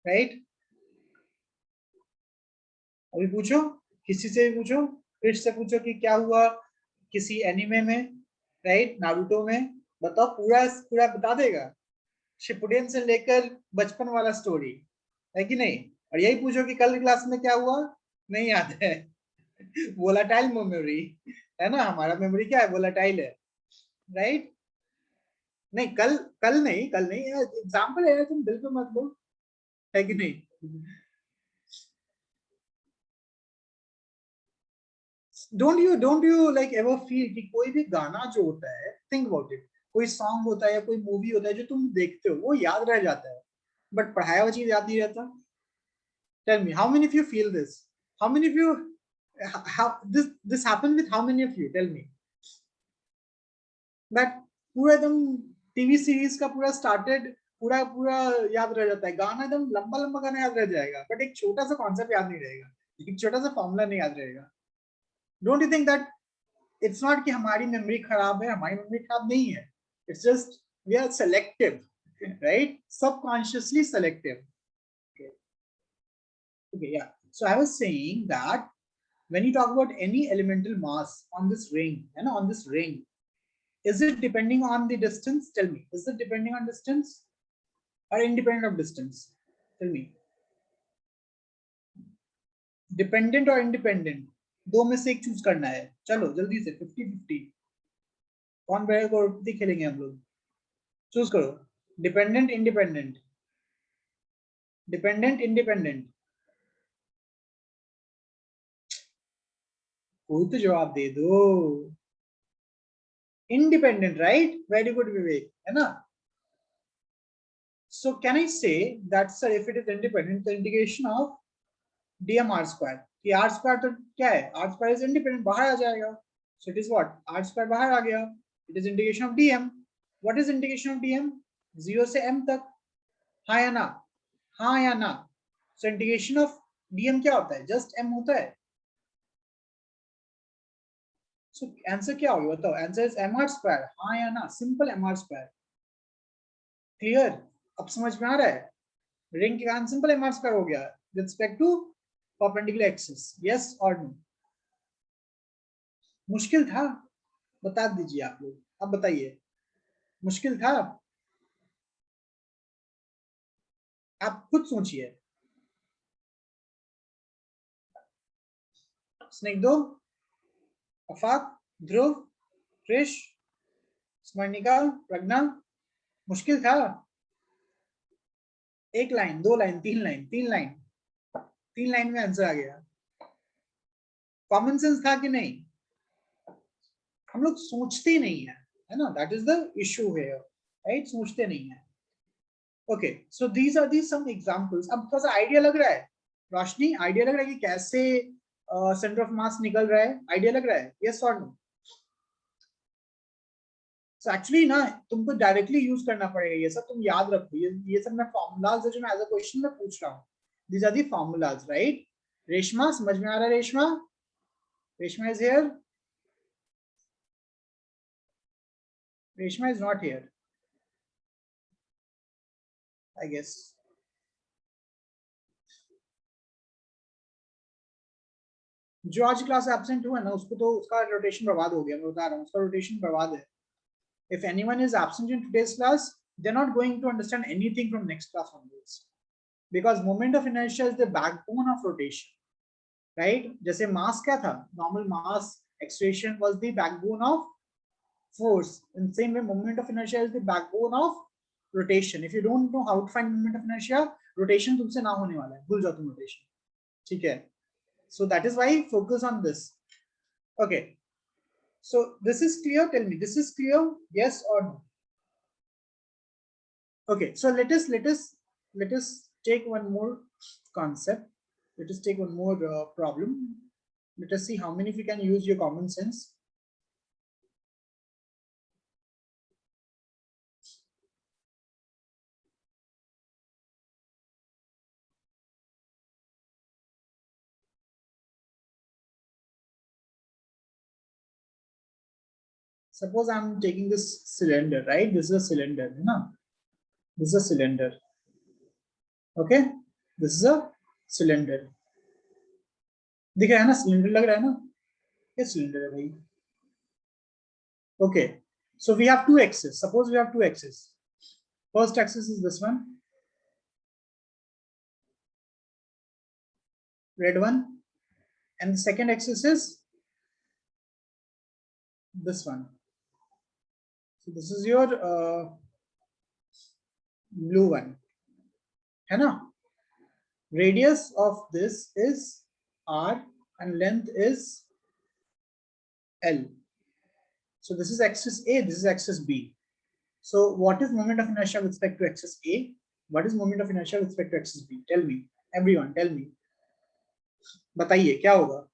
right? अभी पूछो, किसी से भी पूछो, कृष्ण से पूछो कि क्या हुआ किसी एनिमे में, राइट? नारुतो में, बताओ, पूरा पूरा बता देगा. शिपुडेन से लेकर बचपन वाला स्टोरी, है कि नहीं? और यही पूछो कि कल क्लास में क्या हुआ, नहीं याद है. वोलाटाइल मेमोरी, है ना? हमारा मेमोरी क्या है? वोलाटाइल है, राइट? नहीं कल नहीं एग्जाम्पल है, तुम दिल पे मत लो, है कि नहीं? don't you like ever feel कि कोई भी गाना जो होता है, think about it, कोई सॉन्ग होता है या कोई मूवी होता है जो तुम देखते हो वो याद रह जाता है, बट पढ़ाया हुआ चीज याद नहीं रहता. Tell me, how many of you feel this? How many of you, how this happened with how many of you? Tell me. That पूरा एकदम टीवी सीरीज का पूरा स्टार्टेड पूरा पूरा याद रह जाता है, गाना एकदम लंबा लंबा गाना याद रह जाएगा, बट एक छोटा सा कॉन्सेप्ट याद नहीं रहेगा, एक छोटा सा फॉर्मूला नहीं याद रहेगा. Don't you think that it's not कि हमारी मेमोरी खराब है, हमारी मेमोरी खराब नहीं है, it's just we are selective, right? Subconsciously selective. Okay, yeah. So I was saying that when you talk about any elemental mass on this ring, and on this ring, is it depending on the distance? Tell me, is it depending on distance or independent of distance? Tell me, dependent और independent, दो में से एक choose करना है। चलो जल्दी से 50-50, कौन बढ़ेगा करोड़पति खेलेंगे हम लोग। चूज करो, डिपेंडेंट इंडिपेंडेंट, डिपेंडेंट इंडिपेंडेंट, कोई तो जवाब दे दो। Independent, right? वेरी गुड विवेक, है ना? So can I say that sir, if it is independent, the integration of dm r square, कि r square तो क्या है, r square is independent, बाहर आ जाएगा। So it is what, r square बाहर आ गया, it is integration of dm. What is integration of dm? 0 से m तक, हाँ या ना, हाँ या ना? So integration of dm क्या होता है, just m होता है। So answer क्या होगा बताओ? Answer is mr square, हाँ या ना? Simple mr square. Clear? अब समझ में आ रहा है? रिंग के कारण सिंपल mr square हो गया with respect to perpendicular axis. Yes or no? मुश्किल था? बता दीजिए आप लोग, अब बताइए, मुश्किल था? आप खुद सोचिए। स्निग्धो, अफाक, ध्रुव, कृष, स्मरणिका, प्रज्ञा, मुश्किल था? एक लाइन, दो लाइन, तीन लाइन, तीन लाइन में आंसर आ गया। कॉमन सेंस था कि नहीं? हम लोग सोचते नहीं है ना? That is the issue here, right? सोचते नहीं है। Okay, so these are these some examples. अब थोड़ा सा आइडिया लग रहा है रोशनी? आइडिया लग रहा है कि कैसे सेंटर ऑफ मास निकल रहा है? आइडिया लग रहा है? यस और नो? सो एक्चुअली ना तुमको डायरेक्टली यूज करना पड़ेगा ये सब, तुम याद रखो। ये सब मैं फॉर्मूलाज जो मैं एज अ क्वेश्चन में पूछ रहा हूँ, these are the formulas, right? Reshma समझ में आ रहा है? Reshma, Reshma is here? Reshma is not here I guess. जो आज क्लास एब्सेंट हुआ ना, उसको तो उसका रोटेशन बर्बाद हो गया, मैं बता रहा हूँ, उसका रोटेशन बर्बाद है। If anyone is absent in today's class, they're not going to understand anything from next class onwards, because moment of inertia is the backbone of rotation, right? जैसे mass क्या था, normal mass acceleration was the backbone of force. In the same way, moment of inertia is the backbone of rotation. If you don't know how to find moment of inertia, rotation तुमसे ना होने वाला है, भूल जाओ तुम rotation, ठीक है? So that is why focus on this. Okay, so this is clear? Tell me, this is clear? Yes or no? Okay, so let us take one more concept. Let us take one more problem. Let us see how many of you can use your common sense. Suppose I'm taking this cylinder, right? This is a cylinder, you know? This is a cylinder. Okay, this is a cylinder. दिख रहा है ना? Cylinder लग रहा है ना? ये cylinder है भाई। Okay, so we have two axes. Suppose we have two axes. First axis is this one, red one, and the second axis is this one. So this is your blue one, है ना? Radius of this is r and length is l. So this is axis A, this is axis B. So what is moment of inertia with respect to axis A? What is moment of inertia with respect to axis B? Tell me, everyone, tell me. बताइए क्या होगा?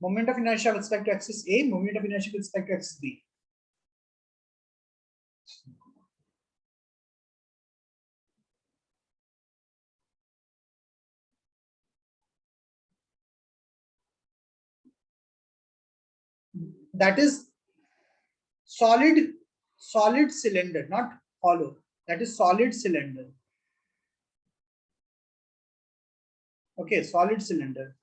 Moment of inertia with respect to axis A, moment of inertia with respect to axis B. That is solid cylinder, not hollow. That is solid cylinder. Okay, solid cylinder.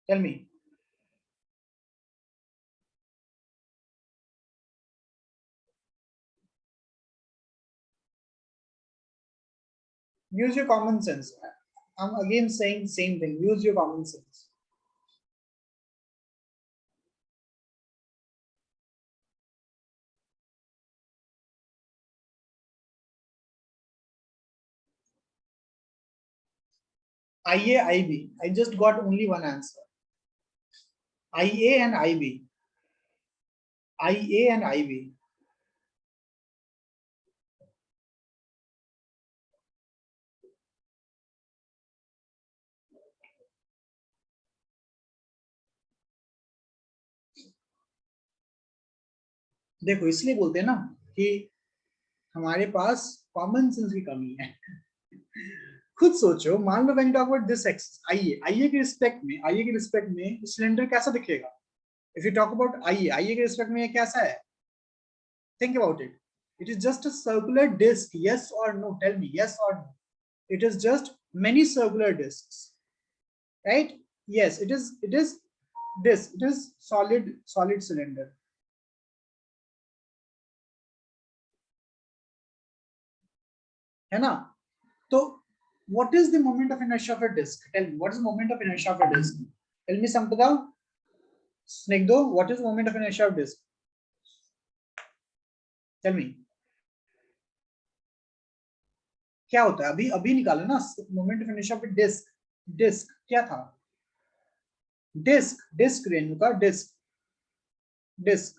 Tell me. Use your common sense. I'm again saying the same thing. Use your common sense. IA, IB. I just got only one answer. IA and IB. IA and IB. देखो इसलिए बोलते हैं ना कि हमारे पास common sense की कमी है। खुद सोचो, मान लो when talk about this X, IA के रिस्पेक्ट में सिलेंडर कैसा दिखेगा? इफ यू टॉक अबाउट आईए के रिस्पेक्ट में ये कैसा है? Think about it. It is just a circular disc. Yes or no? Tell me, yes or no? It is just many circular discs, right? Yes, it is. It is this. It is solid cylinder. है ना? तो what is the moment of inertia of a disc? Tell me, what is the moment of inertia of a disc? Tell me, Sampada. Snigdho, what is the moment of inertia of disc? Tell me. क्या होता है? अभी अभी निकालो ना moment of inertia पे disc. Disc क्या था? Disc Renuka, disc disc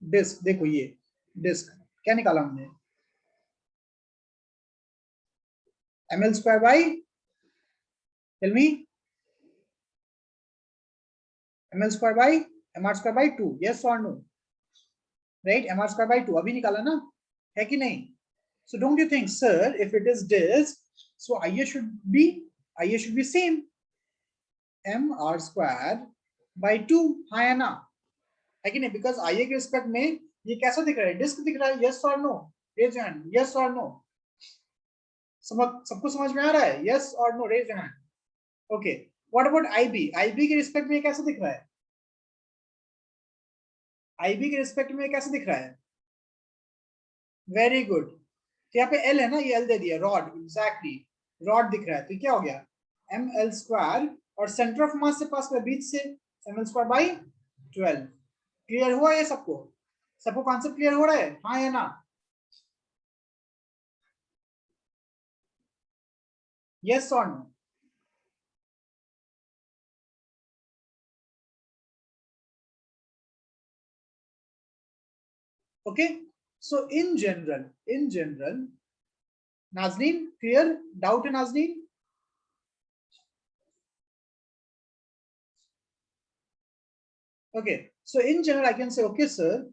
disc. देखो ये डिस्क क्या निकाला हमने? ml square by, tell me, ml square by mr square by 2. yes or no? Right, mr square by 2 अभी निकाला ना, है कि नहीं? So don't you think, sir, if it is disk, so IA should be same, mr square by 2. हाँ या ना? है कि नहीं? बिकॉज IA के रिस्पेक्ट में ये कैसा दिख रहा है? डिस्क दिख रहा है. यस और no? Raise your hand. Yes और नो? सबको समझ में आ रहा है? यस और no? Raise your hand. Okay, what about IB के रिस्पेक्ट में ये कैसा दिख रहा है? IB के रिस्पेक्ट में ये कैसा दिख रहा है? Very good. तो यहाँ पे L है ना, ये L दे दिया. रॉड, एग्जैक्टली रॉड दिख रहा है. तो क्या हो गया? ml स्क्वायर और सेंटर ऑफ मास से पास कर बीच से ml स्क्वायर बाई 12. क्लियर हुआ ये सबको? सबको कॉन्सेप्ट क्लियर हो रहा है? हाँ या ना? यस और no? Okay, so in general Nazneen, clear? Doubt है Nazneen? Okay, so in general I can say, okay sir,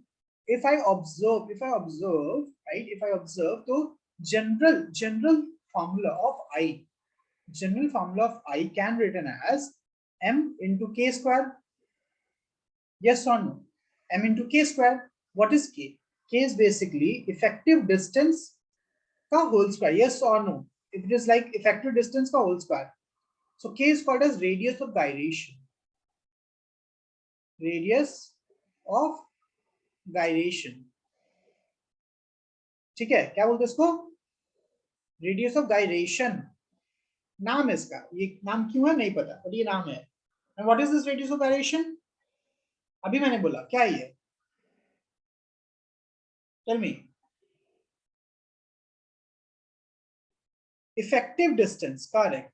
if I observe, right, if I observe, तो general formula of I can written as m into k square. Yes or no? M into k square. What is k? K is basically effective distance का whole square. Yes or no? If it is like effective distance का whole square, so k is called as radius of gyration. Radius of gyration. ठीक है, क्या बोलते हैं इसको? Radius of gyration नाम है इसका. ये नाम क्यों है नहीं पता, पर ये नाम है. And what is this radius of gyration? अभी मैंने बोला क्या है ये? Tell me. Effective distance, correct.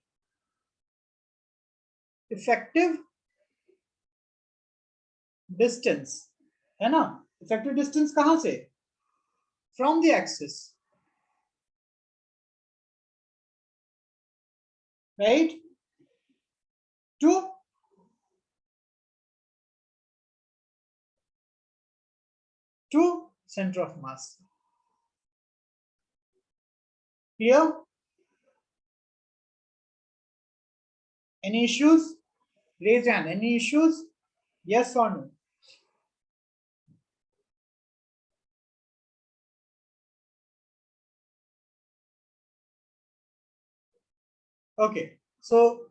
Effective distance है ना? इफेक्टिव डिस्टेंस कहां से? From the axis, right, to centre of mass. Clear? Any issues? Raise your hand. Any issues? Yes or no? Okay. So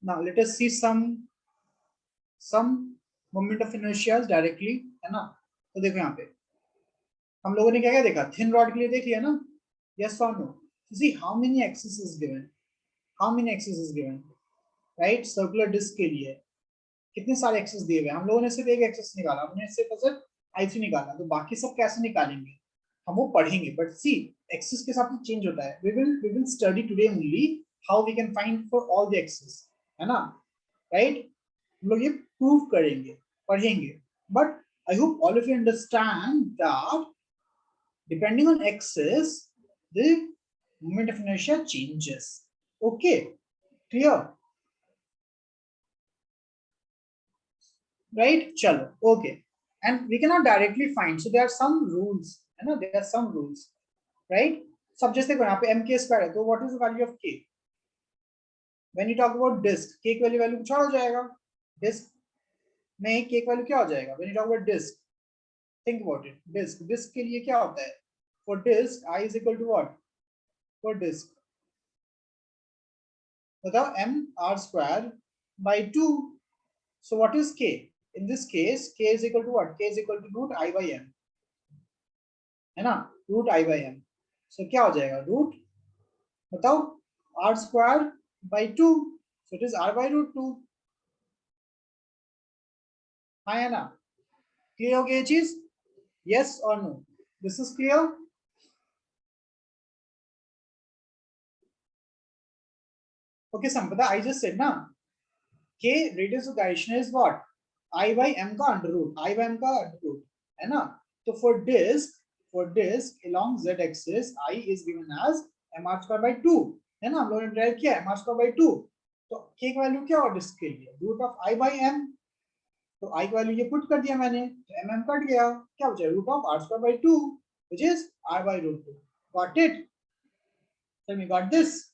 now let us see some moment of inertia directly, है ना? तो देखो यहाँ पे हम लोगों ने क्या क्या देखा, थिन रॉड के लिए देख लिया ना, yes or no? See how many axes is given, how many axes is given, right? Circular disc के लिए कितने सारे एक्सेस दिए हुए, हम लोगों ने सिर्फ एक एक्सेस निकाला, हमने सिर्फ I3 निकाला, तो बाकी सब कैसे निकालेंगे हम वो पढ़ेंगे, बट सी एक्सेस के साथ चेंज होता है, we will study today only how we can find for all the axes, है ना, राइट? हम लोग ये प्रूव करेंगे, पढ़ेंगे, but I hope all of you understand that depending on axis the moment of inertia changes. Okay, clear? Right, chalo, okay. And we cannot directly find, so there are some rules, you know, there are some rules, right? So just देखो यहाँ पे mk square है, तो what is the value of k when you talk about disk? k की value कुछ और हो जाएगा, disk में k की वैल्यू क्या हो जाएगा when you talk about disk? think about it, disk के लिए क्या होता है, for disk I is equal to what, for disk बताओ, m r square by 2. So what is k? In this case, k is equal to what? K is equal to root I by m, है ना? root I by m. So क्या हो जाएगा? root, बताओ, r square by 2. So it is r by root 2. हाँ है ना? Clear हो गया ये चीज? Yes or no? This is clear? Okay, Sampada, I just said na, k radius of gyration is what? I by m का under root, I by m का under root, है ना? तो for disk along z axis I is given as mr square by 2, है ना? हम लोगों ने ड्राइव किया mr square by 2, तो k की वैल्यू क्या हो डिस्क के लिए? Root of I by m, तो I की वैल्यू ये पुट कर दिया मैंने, तो mm कट गया, क्या बचा? Root of r square by 2 which is r by root 2. Got it? Tell me, got this?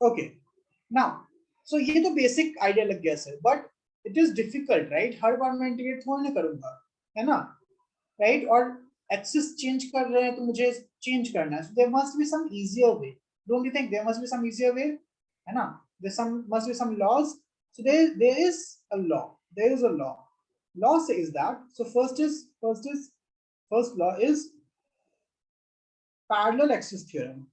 Okay, now so ये तो बेसिक आइडिया लग गया sir, but it is difficult, right? हर बार मैं इंटीग्रेट थोड़ा ना करूंगा, है ना, राइट? और एक्सिस चेंज कर रहे हैं तो मुझे चेंज करना है, so there must be some easier way, don't you think? There must be some easier way, है ना? There some must be some laws, so there is a law, there is a law, law says that, so first law is parallel axis theorem.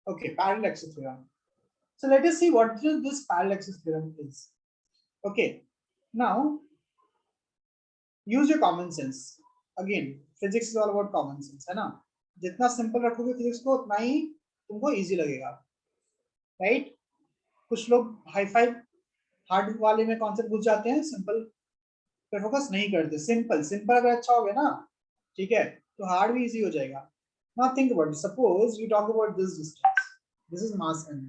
Okay, parallel axis theorem. So let us see what this parallel axis theorem is. Okay, now use your common sense. Again, physics is all about common sense, है ना? जितना simple रखोगे physics को उतना ही तुमको easy लगेगा, right? कुछ लोग हाई फाई हार्ड वाले में कॉन्सेप्ट घुस जाते हैं, सिंपल पे फोकस नहीं करते. सिंपल अगर अच्छा हो गया ना, ठीक है, तो हार्ड भी इजी हो जाएगा. Now think about it. Suppose we talk about this distance. This is mass m.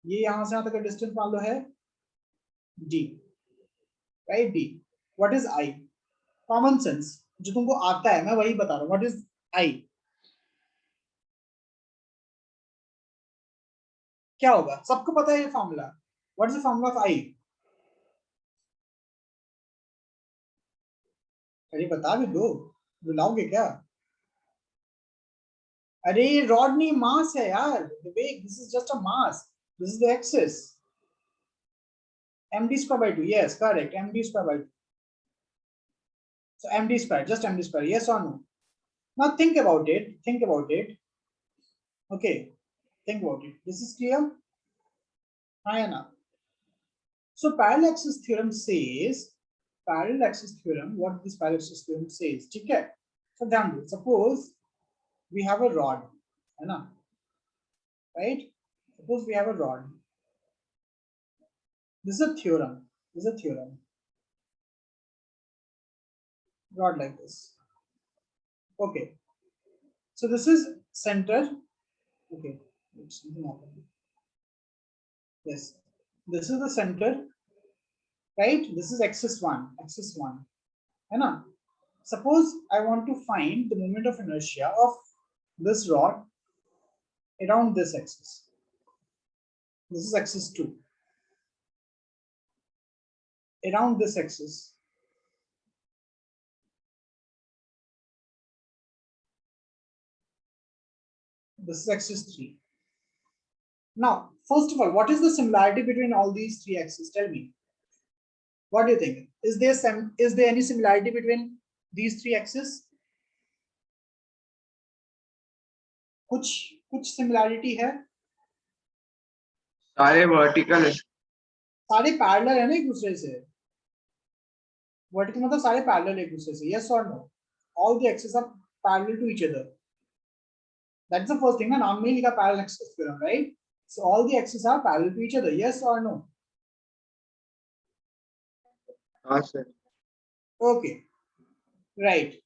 ये यहाँ से यहाँ तक का डिस्टेंस मान लो है d, right? d. What is I? Common sense जो तुमको आता है मैं वही बता रहा हूँ. What is I? क्या होगा? सबको पता है ये formula. What is the formula of I? अरे बता भी दो, बुलाओगे क्या? अरे रॉड नहीं, मास है यार. This is just a mass, this is the axis. md square by 2. Yes, correct. md square by 2. So md square, just md square. Yes or no? Now think about it. Think about it. Okay, think about it. This is clear? Ayana. So parallel axis theorem says, parallel axis theorem, what this parallel axis theorem says, ठीक है? So ध्यान दो, suppose we have a rod, है ना, right? Suppose we have a rod. This is a theorem. This is a theorem. Rod like this. Okay. So this is center, Okay, it's something happened. Yes, this is the center, right? This is axis 1, axis 1. है ना? Suppose I want to find the moment of inertia of this rod around this axis. This is axis 2. Around this axis. This is axis 3. Now, first of all, what is the similarity between all these three axes? Tell me. What do you think? Is there any similarity between these three axes? कुछ similarity है? सारे vertical है, सारे parallel है ना एक दूसरे से. वर्टिकल मतलब सारे पैरेलल एक दूसरे से. Yes or no? All the axes are parallel to each other. That's the first thing. ना नाम में ही लिखा parallel axis theorem, right? So all the axes are parallel to each other. Yes or no? हाँ sir. Okay. Right.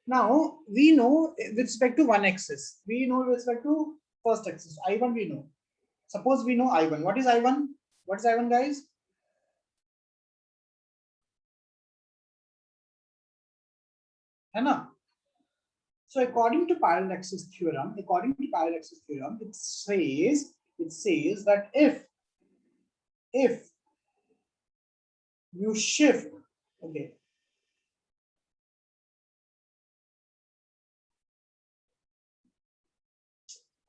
Now we know with respect to one axis. We know with respect to first axis. I1 we know. Suppose we know I1. What is I1? What is I1, guys? है ना? So according to parallel axis theorem, it says that if you shift, okay,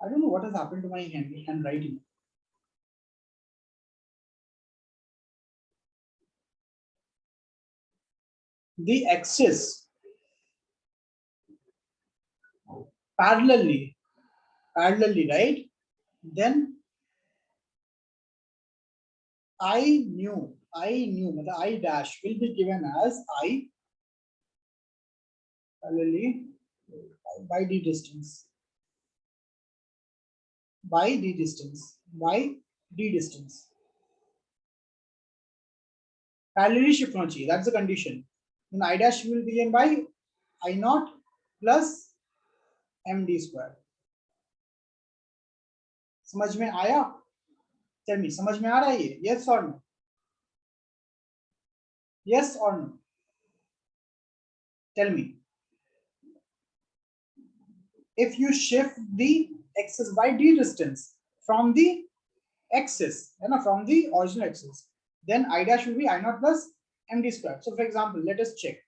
I don't know what has happened to my handwriting. The axis parallelly, right? Then I knew the I dash will be given as I parallelly by d distance. By d distance. Parallelly shift होना चाहिए. That's the condition. Then I dash will be given by I naught plus md square. समझ में आया? Tell me, समझ में आ रहा है ये? Yes or no? Yes or no? Tell me. If you shift the axis by d distance from the axis, from the original axis, then I dash will be I naught plus md square. So for example, let us check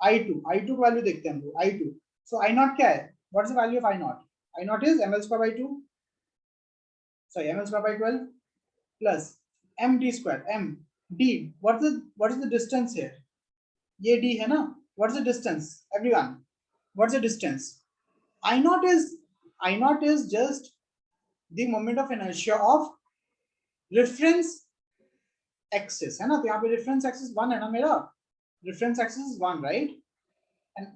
I2 value देखते हैं हम लोग. I2. So I naught क्या है? What is the value of I naught? I naught is ml square by 2. Sorry, ml square by 12 plus md square m d. What is the distance here? ये d है ना? What is the distance? Everyone, what's the distance? I naught is just the moment of inertia of reference axis, है ना? तो यहाँ पे reference axis 1 है ना मेरा? Reference axis is 1, right? And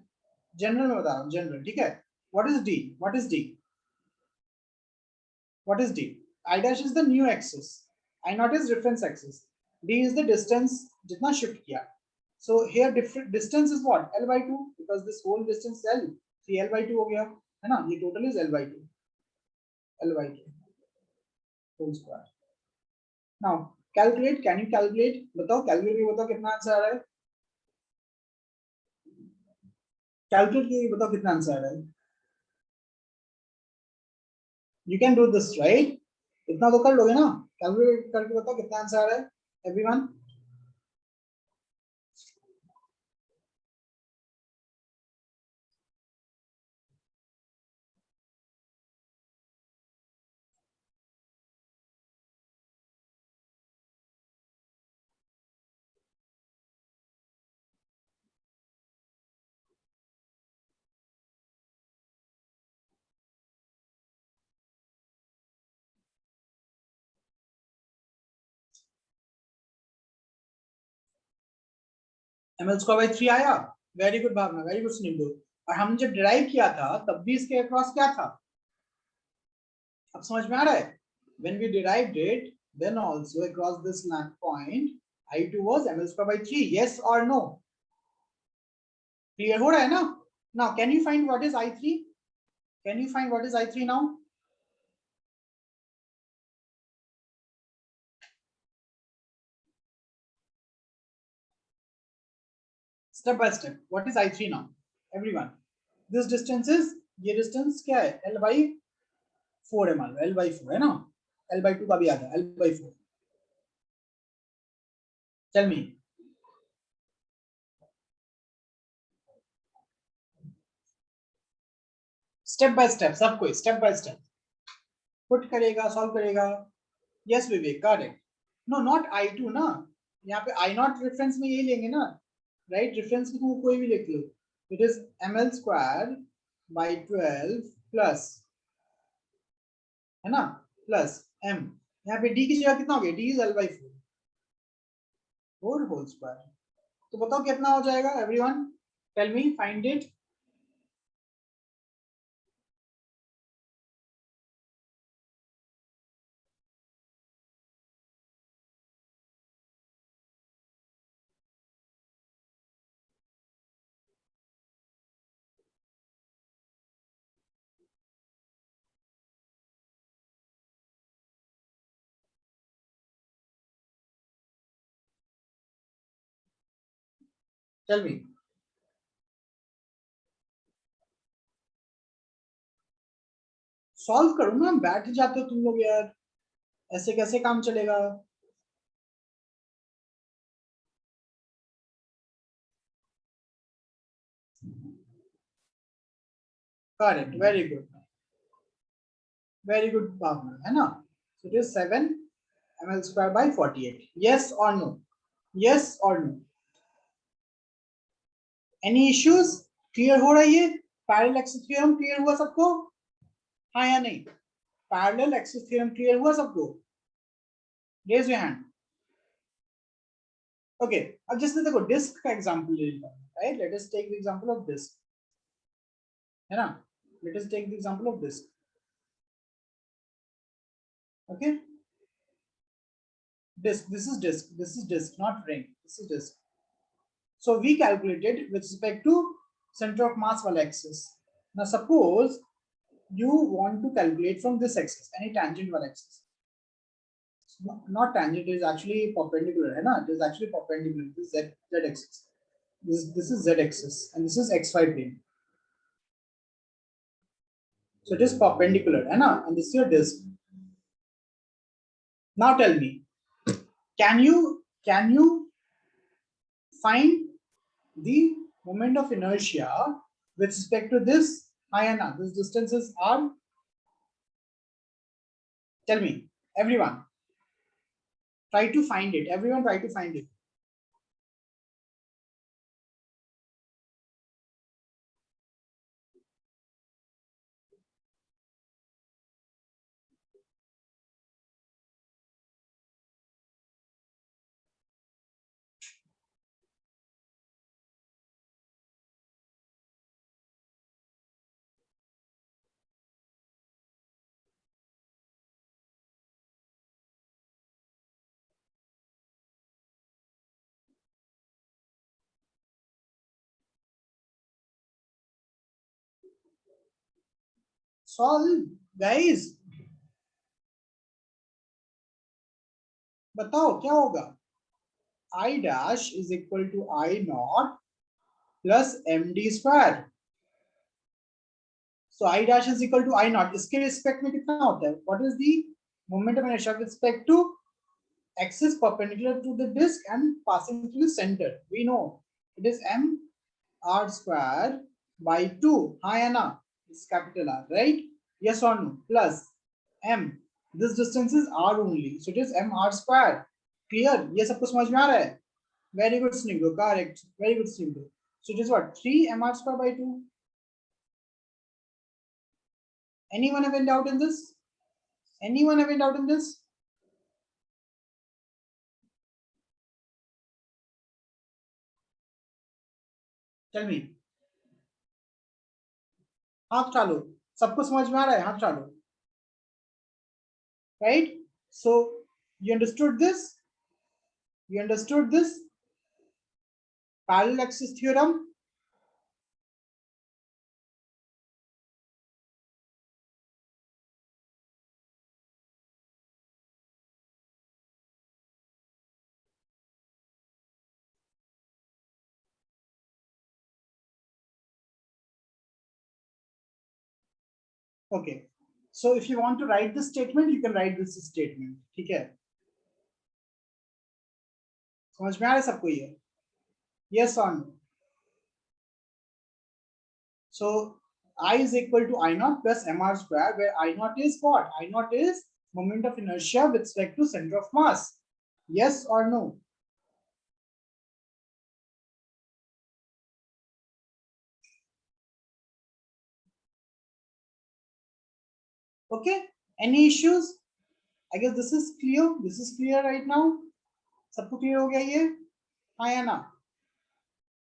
general में बता रहा हूँ, general, ठीक है? What is d? What is d? What is d? I dash is the new axis. I naught is reference axis. D is the distance जितना shift किया. So here different distance is what? L by 2, because this whole distance is L. So L by 2 हो गया, है ना? ये total is L by 2. L by 2 whole square. Now calculate. Can you calculate? बताओ calculate करके बताओ कितना answer आ रहा है? Calculate करके बताओ कितना आंसर आ रहा है? You can do this, right? इतना तो कर लोगे ना? Calculate करके बताओ कितना आंसर आ रहा है? Everyone? ml square by 3 आया. वेरी गुड भावना, वेरी गुड सुनील. और हम जब डिराइव किया था तब भी इसके अक्रॉस क्या था? अब समझ में आ रहा है? When we derived it, then also across this point I2 was ml square by 3. Yes or no? Clear हो रहा है ना? Now can you find what is I3? Can you find what is I3 now? Step by step. What is I3 now? Everyone. This distance is, ये distance क्या है? L by 4 है मान लो, L by 4 है ना? L by 2 का भी आता है, L by 4. Tell me. Step by step, सब कोई step by step. Put करेगा, solve करेगा. Yes Vivek, correct. No, not I2 ना. यहाँ पे I0 reference में यही लेंगे ना. Right? Reference में तुम कोई भी लिख लो. It is ml square by 12 plus, है ना, प्लस m. यहाँ पे d की जगह कितना हो गया? d is l by 4 whole square. तो बताओ कितना हो जाएगा? Everyone tell me, find it. Tell me. Solve करो ना, बैठ जाते हो तुम लोग यार, ऐसे कैसे काम चलेगा? करेक्ट, वेरी गुड भावना, है ना? It is 7 ml square by 48. yes or no? yes or no? any issues? Clear हो रहा है ये? पैरेलल एक्सिस थ्योरम क्लियर हुआ सबको? हाँ या नहीं? पैरेलल एक्सिस थ्योरम क्लियर हुआ सबको? Raise your hand. ओके, अब जैसे देखो डिस्क का एग्जांपल ले लेते हैं, right? Let us take the example of disc, है ना? Let us take the example of disc. Okay, disk, this is disk, not ring, this is disk. So we calculated with respect to center of mass wala axis. Now suppose you want to calculate from this axis, any tangent wala axis. Not tangent, it is actually perpendicular, hai na? It is actually perpendicular. This is z axis. This is z axis and this is xy plane. So it is perpendicular, hai na? And this is your disk. Now tell me, can you find the moment of inertia with respect to this ion? This distance is r. Tell me, everyone. Try to find it. Everyone try to find it. Solve, guys. बताओ क्या होगा? I dash is equal to I naught plus md square. So I dash is equal to I naught. इसके respect में कितना होता है? What is the moment of inertia with respect to axis perpendicular to the disk and passing through the center? We know it is m r square by 2. हाँ या ना? It's capital R, right? Yes or no? Plus m. This distance is r only, so it is m r square. Clear? ये सबको समझ में आ रहा है? Very good, Snigdha. Correct. Very good, Snigdha. So it is what? 3 m r square by 2. Anyone have any doubt in this? Anyone have any doubt in this? Tell me. हाथ उठा लो. सबको समझ में आ रहा है? हाथ उठा लो. Right? So you understood this? You understood this parallel axis theorem? Okay, so if you want to write this statement, you can write this statement. ठीक है, समझ में आ रहा है सबको ये? Yes or no? So I is equal to I naught plus mr square, where I naught is what? I naught is moment of inertia with respect to center of mass. Yes or no? Okay, any issues? I guess this is clear. This is clear right now. सबको clear हो गया ये? हाँ या ना?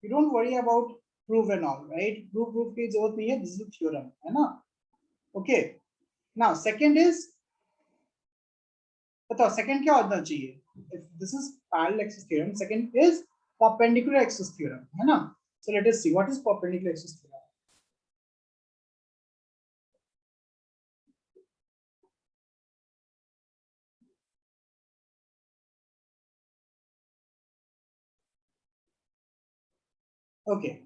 You don't worry about proof and all, right? Proof की जरूरत नहीं है. This is a theorem, है ना? Okay. Now second is, बताओ second क्या होना चाहिए? If this is parallel axis theorem, second is perpendicular axis theorem, है ना? So let us see what is perpendicular axis theorem. Okay.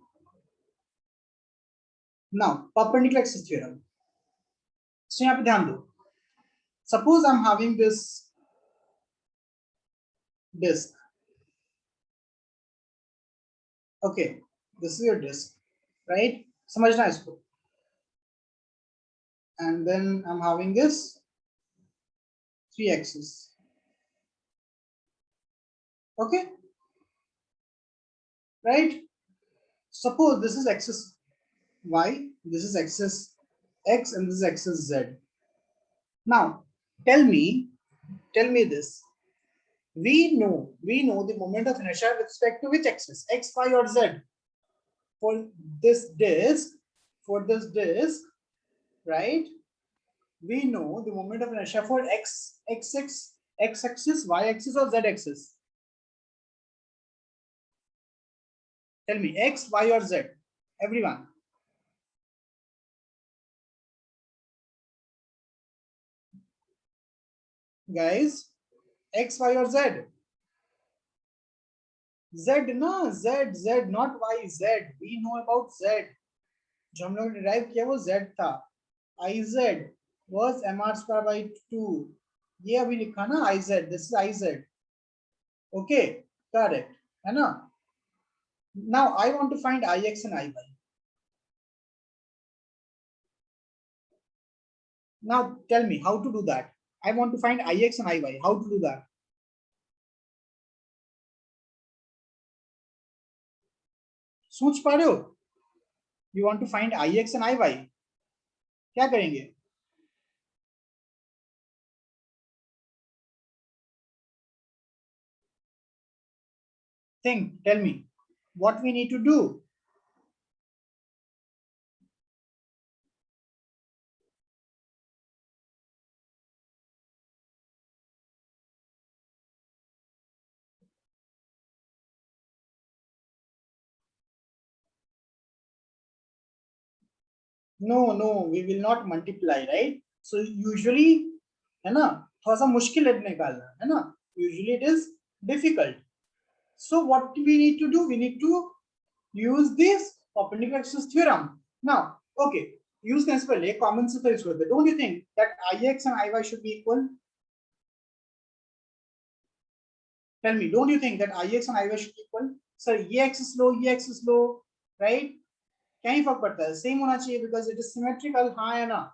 Now perpendicular axis theorem. So यहाँ पे ध्यान दो. Suppose I'm having this disk. Okay, this is your disk, right? समझना इसको. And then I'm having this 3 axis. Okay, right? Suppose this is axis y, this is axis x, and this is axis z. Now tell me this. We know the moment of inertia with respect to which axis, x, y, or z. For this disk, right? We know the moment of inertia for x axis, y axis, or z axis. Tell me, x, y, or z? Everyone. Guys, x, y, or z? Z ना, z, not y, z. We know about z. जो हम लोग derive किया वो z था. Iz was mr square by 2. ये अभी लिखा ना Iz. This is Iz. Okay, correct. है ना? Now I want to find Ix and Iy. Now tell me how to do that. I want to find Ix and Iy. How to do that? सोच पा रहे हो? You want to find Ix and Iy. क्या करेंगे? Think, tell me what we need to do. No, we will not multiply, right? So usually, है ना, थोड़ा सा मुश्किल है निकालना, है ना? Usually it is difficult. So what we need to do? We need to use this perpendicular axis theorem. Now, okay, use this पहले common से use करते. Don't you think that Ix and Iy should be equal? Tell me, don't you think that Ix and Iy should be equal? Sir, Ex is low, right? क्या ही फर्क पड़ता है? Same होना चाहिए because it is symmetrical. हाँ या ना?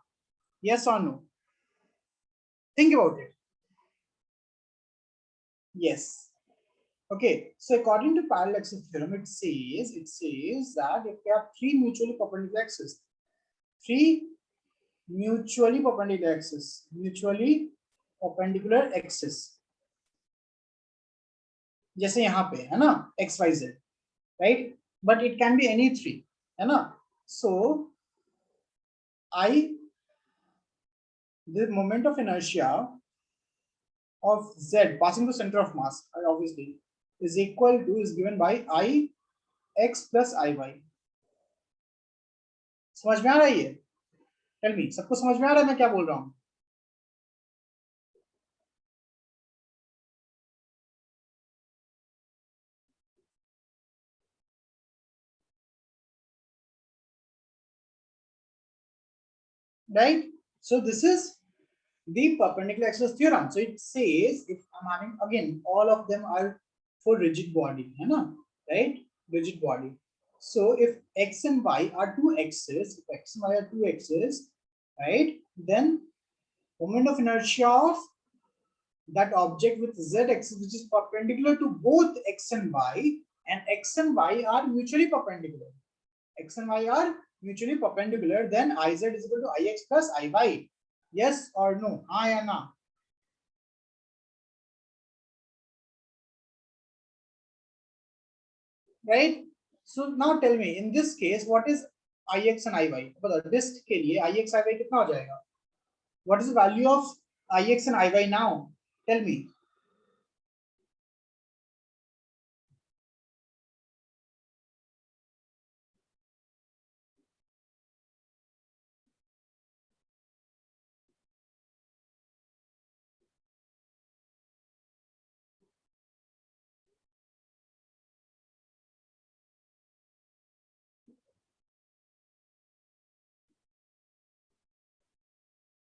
Yes or no? Think about it. Yes. Okay. So according to parallel axis theorem, it says that if we have three mutually perpendicular axes, जैसे यहाँ पे है ना x y z, right? But it can be any three, है ना? So the moment of inertia of z passing the center of mass, obviously, is given by I x plus Iy. समझ में आ रहा है ये? Tell me, सबको समझ में आ रहा है मैं क्या बोल रहा हूँ? Right? So this is the perpendicular axis theorem. So it says if I'm having, again, all of them are for rigid body, है ना, right? Rigid body. So if x and y are two axes, if x and y are two axes, right, then moment of inertia of that object with z axis, which is perpendicular to both x and y, and x and y are mutually perpendicular. X and y are mutually perpendicular, then Iz is equal to Ix plus Iy. Yes or no? हाँ या ना? Right? So now tell me, in this case, what is Ix and Iy? बताओ, this के लिए Ix Iy कितना हो जाएगा? What is the value of Ix and Iy now? Tell me.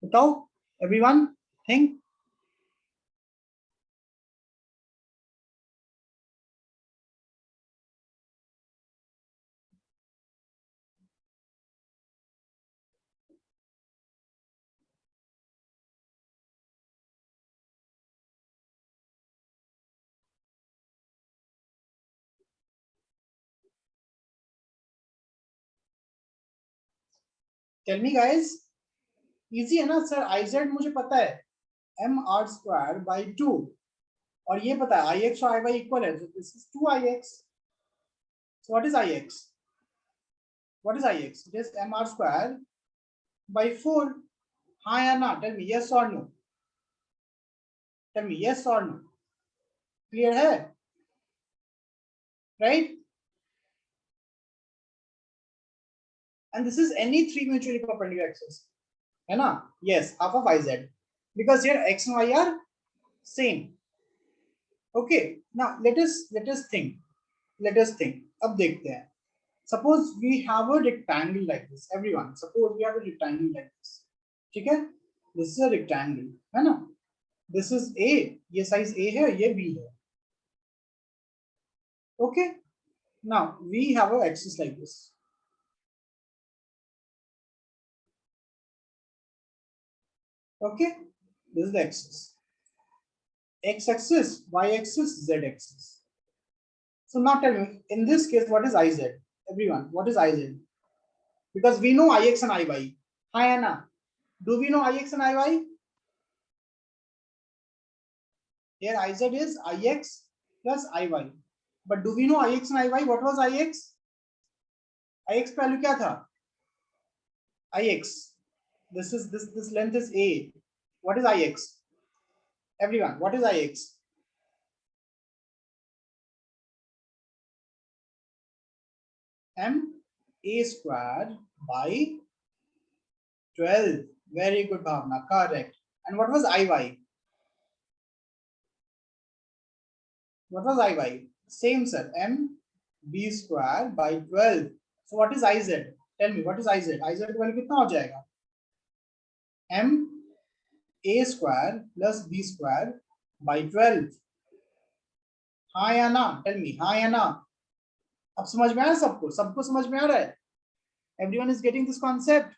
बताओ, everyone, think. Tell me, guys. Easy है ना sir? Iz मुझे पता है, mr square by 2, और ये पता है Ix और Iy इक्वल है, so this is 2Ix. So what is Ix? What is Ix? It is mr square by 4. हाँ या ना? Tell me yes or no. Tell me yes or no. Clear है? Right? And this is any three mutually perpendicular axes. है ना? Yes, half of Iz. Because here x and y are same. Okay. Now let us think. Let us think. अब देखते हैं. Suppose we have a rectangle like this. Everyone, suppose we have a rectangle like this. ठीक है? This is a rectangle, है ना? This is A. ये size A है, ये B है. Okay. Now we have a axis like this. Okay. This is the axis. X axis, Y axis, Z axis. So now tell me, in this case, what is Iz? Everyone, what is Iz? Because we know Ix and Iy. Hi Anna, do we know Ix and Iy? Here Iz is Ix plus Iy. But do we know Ix and Iy? What was Ix? Ix का value क्या था? Ix. This length is A. What is Ix? Everyone, what is Ix? M A squared by 12. Very good, Bhavna. Correct. And what was Iy? What was Iy? Same, sir. M B square by 12. So what is Iz? Tell me, what is Iz? Iz का value कितना हो जाएगा? M A square plus B square by 12. हाँ या ना? Tell me, हाँ या ना? अब समझ में आया सबको? सबको समझ में आ रहा है? Everyone is getting this concept?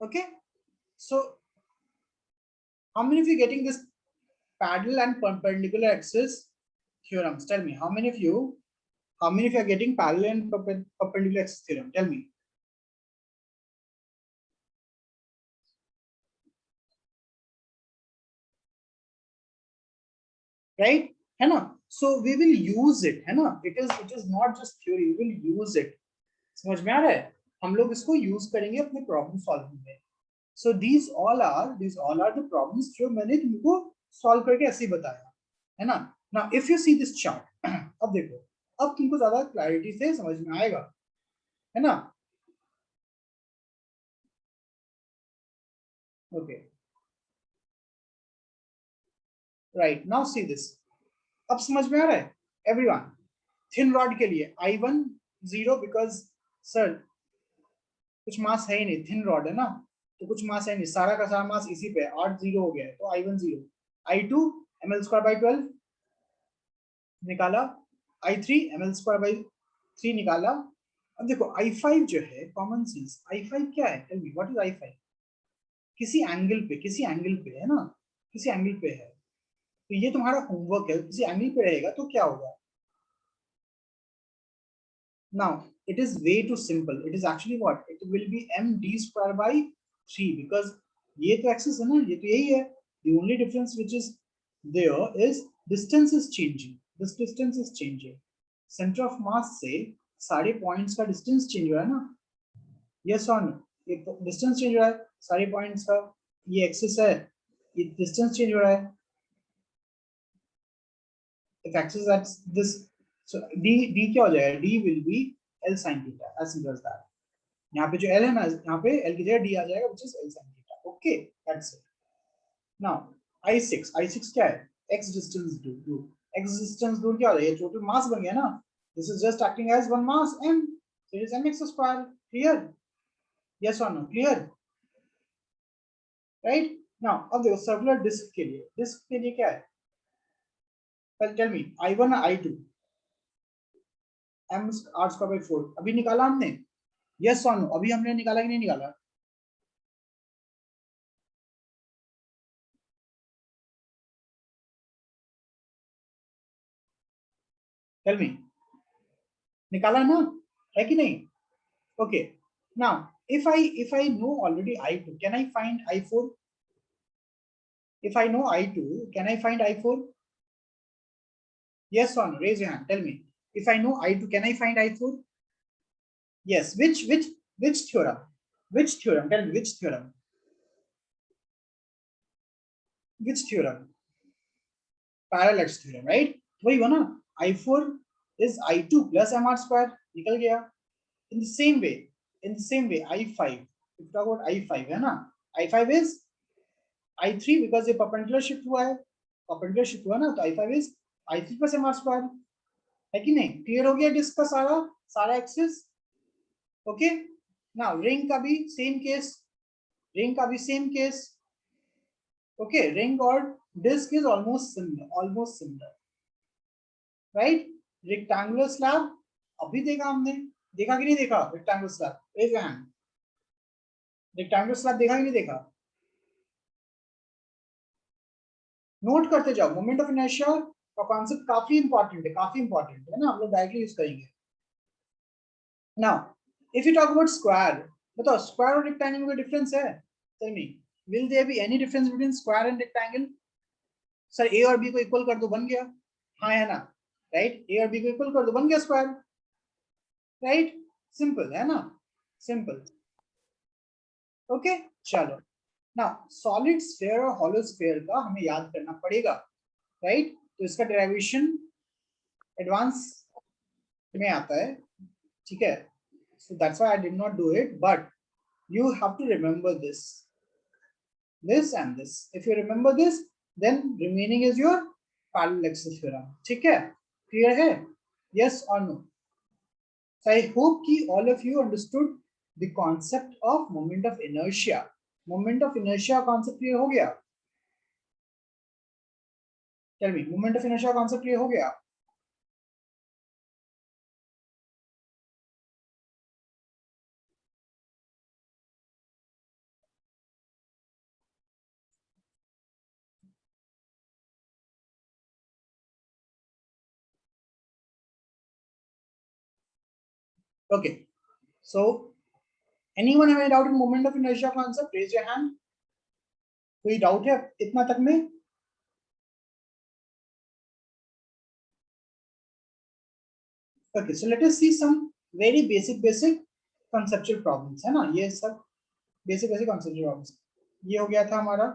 Okay. So how many of you getting this parallel and perpendicular axis theorems? Tell me, how many of you are getting parallel and perpendicular axis theorem? Tell me. Right? है ना? So we will use it, है ना? It is not just theory, we will use it. समझ में आ रहा है? हम लोग इसको use करेंगे अपने problem solving में. So these all are the problems जो मैंने तुमको solve करके ऐसे ही बताया, है ना? Now if you see this chart, अब देखो, अब तुमको ज्यादा clarity से समझ में आएगा, है ना? Okay. Right now see this, अब समझ में आ रहा है एवरीवन? थिन रॉड के लिए I1 0 बिकॉज सर कुछ मास है ही नहीं, थिन रॉड है ना, तो कुछ मास है नहीं, सारा का सारा मास इसी पे 8 0 हो गया है, तो I1 0। I2 ml²/12 निकाला, I3 ml²/3 निकाला। अब देखो I5 जो है, कॉमन सेंस, I5 क्या है? Tell me what is I5? किसी एंगल पे है ना, किसी एंगल पे है, तो ये तुम्हारा होमवर्क है, किसी एंगल पे रहेगा तो क्या होगा? Now it is way too simple. It is actually what? It will be md²/3 because ये तो एक्सिस है ना, ये तो यही है। The only difference which is there is distance is changing. This distance is changing. Center of mass से सारे पॉइंट्स का डिस्टेंस चेंज हो रहा है ना, यस और नो? ये डिस्टेंस चेंज हो रहा है सारे पॉइंट्स का, ये एक्सिस है, ये डिस्टेंस चेंज हो रहा है। If axis at this, so d क्या हो जाएगा? D will be L sin theta, as simple as that. यहाँ पे जो L है ना, यहाँ पे L की जगह D आ जाएगा, which is L sin theta. Okay, that's it. Now I6 क्या है? X distance दूर, X distance दूर क्या हो जाएगा? टोटल मास बन गया ना, this is just acting as one mass m, so it is mx². Clear? Yes or no? Clear? Right? Now अब देखो सर्कुलर डिस्क के लिए क्या है? Tell me I1 I2 m r²/4 अभी निकाला हमने, यस और नो? अभी हमने निकाला कि नहीं निकाला? टेल मी, निकाला ना, है कि नहीं? Okay, now if I know already I2, can I find I4? If I know I2, can I find I4? Yes or no? Raise your hand, tell me. If I know I2, can I find I4? Yes. Which theorem? Which theorem? Tell me which theorem? Which theorem? Parallax theorem, right? वही हो ना, I4 is I2 plus mr², निकल गया। In the same way, I5, if you talk about I5 है ना, I5 is I3 because ये perpendicular shift हुआ है, ना, तो I5 is I3 plus mr², है कि नहीं? क्लियर हो गया डिस्क का सारा एक्सिस? ओके, नाउ रिंग का भी सेम केस, ओके, रिंग और disc is almost similar, right? Rectangular slab अभी देखा हमने, देखा कि नहीं देखा? Rectangular slab, raise your hand. Rectangular slab देखा कि नहीं देखा? नोट करते जाओ, मोमेंट ऑफ इनर्शिया का कॉन्सेप्ट काफी इंपॉर्टेंट है ना, हम लोग डायरेक्टली यूज करेंगे। Now if you talk about square, बताओ स्क्वायर और रेक्टेंगल में कोई डिफरेंस है? Tell me, will there be any difference between square and rectangle? Sir A और बी को इक्वल कर दो, बन गया, हाँ है ना, राइट? ए और बी को इक्वल कर दो, बन गया स्क्वायर, राइट? सिंपल है ना, सिंपल। ओके, चलो ना, सॉलिड स्फीयर और हॉलो स्फीयर का हमें याद करना पड़ेगा, राइट? तो इसका डेरिवेशन एडवांस में आता है, ठीक है? So that's why I did not do it, but you have to remember this and this. If you remember this, then remaining is your parallel axis theorem, ठीक है? Clear है? Yes or no? So I hope कि all of you understood the concept of moment of inertia. Moment of inertia concept clear हो गया? Tell me, moment of inertia concept clear हो गया? Okay, so anyone have any doubt in moment of inertia concept? Raise your hand. कोई doubt है इतना तक में? Okay, so let us see some very basic conceptual problems, है ना? ये सब basic conceptual problems। ये हो गया था हमारा,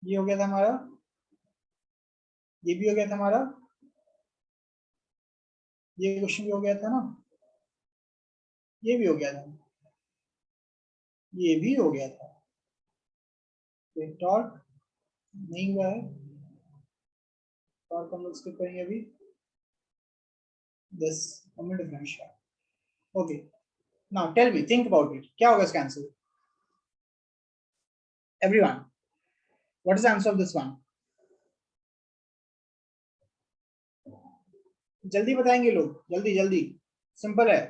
ये हो गया था हमारा, ये भी हो गया था हमारा, ये क्वेश्चन भी हो गया था ना, ये भी हो गया था, ये भी हो गया था, टॉर्क, नहीं हुआ है और हम लोग स्किप करेंगे अभी this moment differential. Okay, now tell me, think about it. क्या होगा इसका answer? Everyone, what is the answer of this one? जल्दी बताएंगे लोग, जल्दी जल्दी, सिंपल है.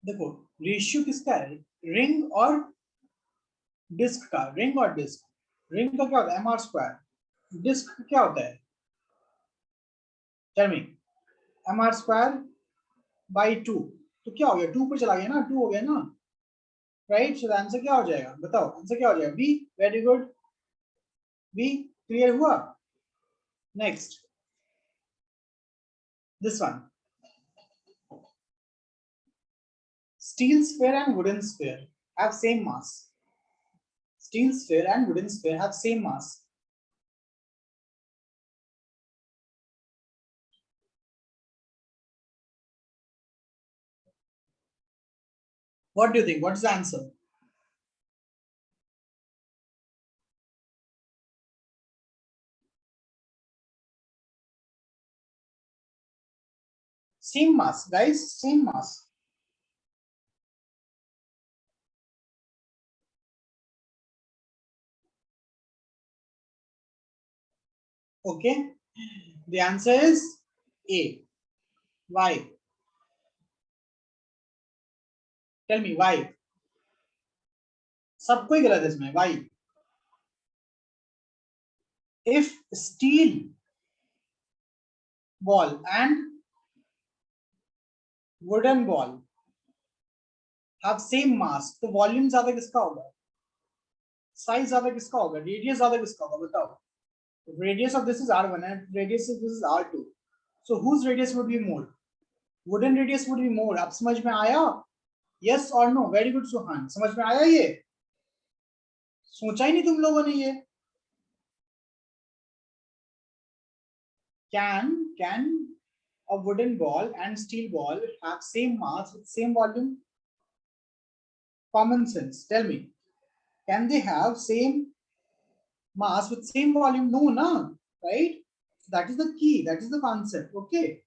देखो रेशियो किसका है, रिंग और डिस्क का. रिंग और डिस्क, रिंग का क्या होता है mr स्क्वायर, डिस्क का क्या होता है, tell me, mr square by 2. तो क्या हो गया, 2 पर चला गया ना, 2 हो गया ना, राइट. सो आंसर क्या हो जाएगा, बताओ आंसर क्या हो जाएगा, B. Very good, B. Clear हुआ. Next this one, steel sphere and wooden sphere have same mass. Steel sphere and wooden sphere have same mass. What do you think? What is the answer? Same mass, guys, same mass. Okay, the answer is A. Why? Tell me why. सब कोई गलत है इसमें. Why? If steel ball and wooden ball have same mass, तो volume ज्यादा किसका होगा, size ज्यादा किसका होगा, रेडियस ज्यादा किसका होगा, बताओ. Radius of this is r1 and radius of this is r2. So whose radius would be more? Wooden radius would be more. अब समझ में आया? Yes or no? Very good सुहान, समझ में आया ये? सोचा ही नहीं तुम लोगों ने ये. Can a wooden ball and steel ball have same mass with same volume? Common sense. Tell me. Can they have same mass with same volume? No, na, right? That is the key. That is the concept. Okay.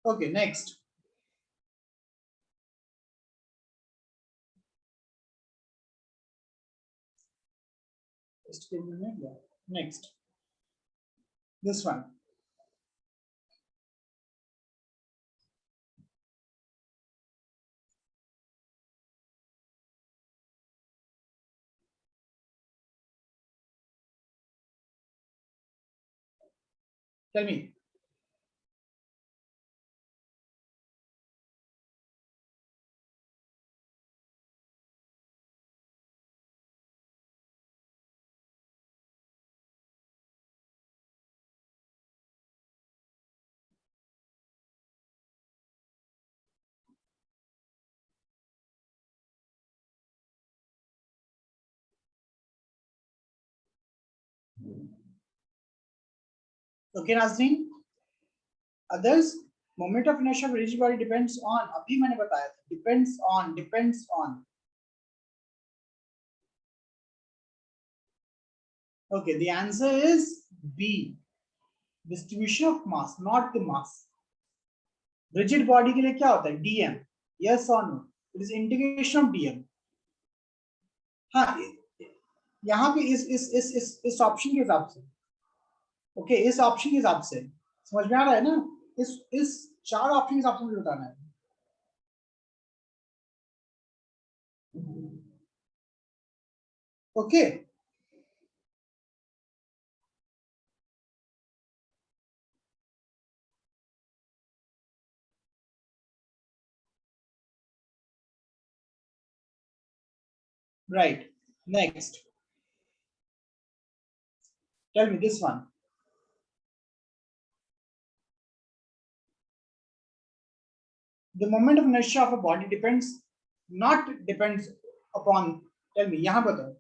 Okay. Next. Just give me a minute. Next. This one. Tell me. Okay, Nazneen. Others, moment of inertia of rigid body depends on. अभी मैंने बताया था. Depends on. Depends on. Okay, the answer is B. Distribution of mass, not the mass. Rigid body के लिए क्या होता है? DM. Yes or no? It is integration of DM. हाँ, यहाँ पे इस ऑप्शन के हिसाब से. ओके, इस ऑप्शन के हिसाब से समझ में आ रहा है ना? इस 4 ऑप्शन के हिसाब से मुझे बताना है. Okay. Right. Next. Tell me this one. The moment of inertia of a body depends upon, tell me, यहाँ बताओ.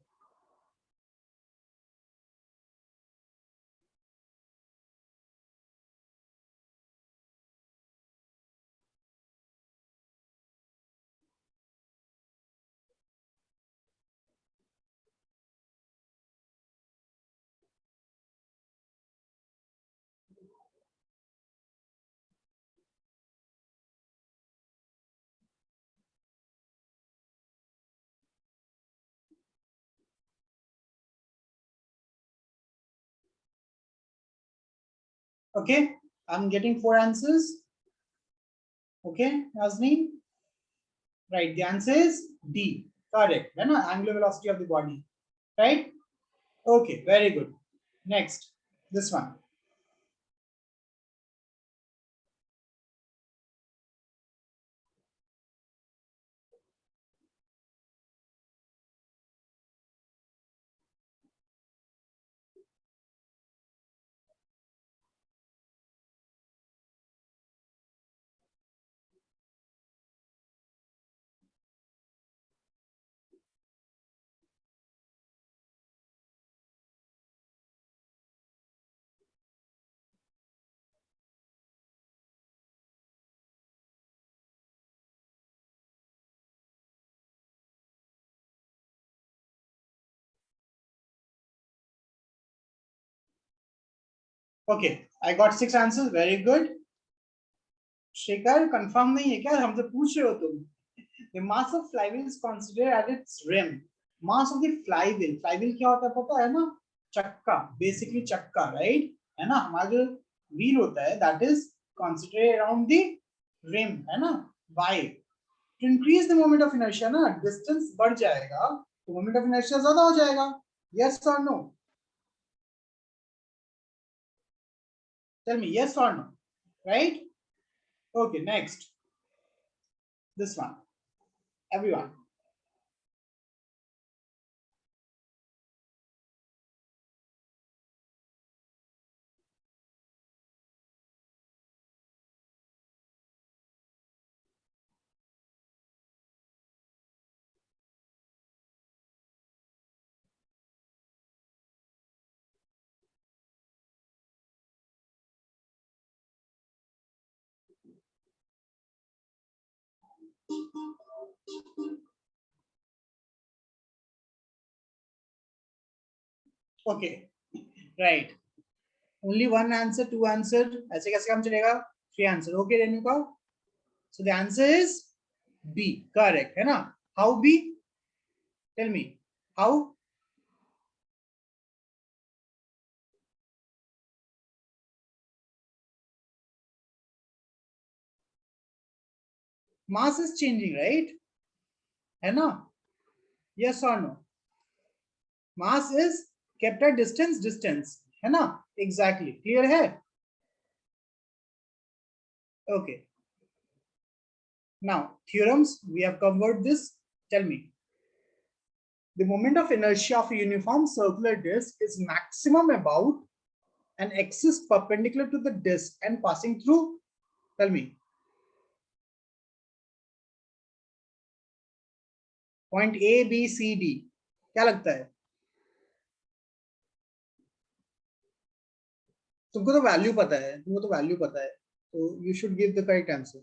Okay, I'm getting 4 answers. Okay, Nazneen? Right, the answer is D. Correct. है ना? Angular velocity of the body. Right? Okay, very good. Next, this one. Okay, I got 6 answers. Very good. Shekhar, confirm नहीं है क्या? हमसे पूछ रहे हो तुम? The mass of flywheel is considered at its rim. Mass of the flywheel. Flywheel क्या होता है पता है ना? चक्का. Basically चक्का, right? है ना? हमारा जो wheel होता है, that is concentrated around the rim, है ना? Why? To increase the moment of inertia ना, distance बढ़ जाएगा, तो moment of inertia ज़्यादा हो जाएगा. Yes or no? Tell me yes or no, right? Okay, next. This one. Everyone. Okay, right. Only one answer, two answer. ऐसे कैसे काम चलेगा? 3 answer. Okay, Renuka. So the answer is B. Correct, है ना? How B? Tell me. How? Mass is changing, right? है ना? Yes or no? Mass is kept at distance. है ना? Exactly. Clear है? Okay. Now, theorems, we have covered this. Tell me. The moment of inertia of a uniform circular disk is maximum about an axis perpendicular to the disk and passing through. Tell me. Point A, B, C, D. क्या लगता है? तुमको तो value पता है, तो you should give the correct answer.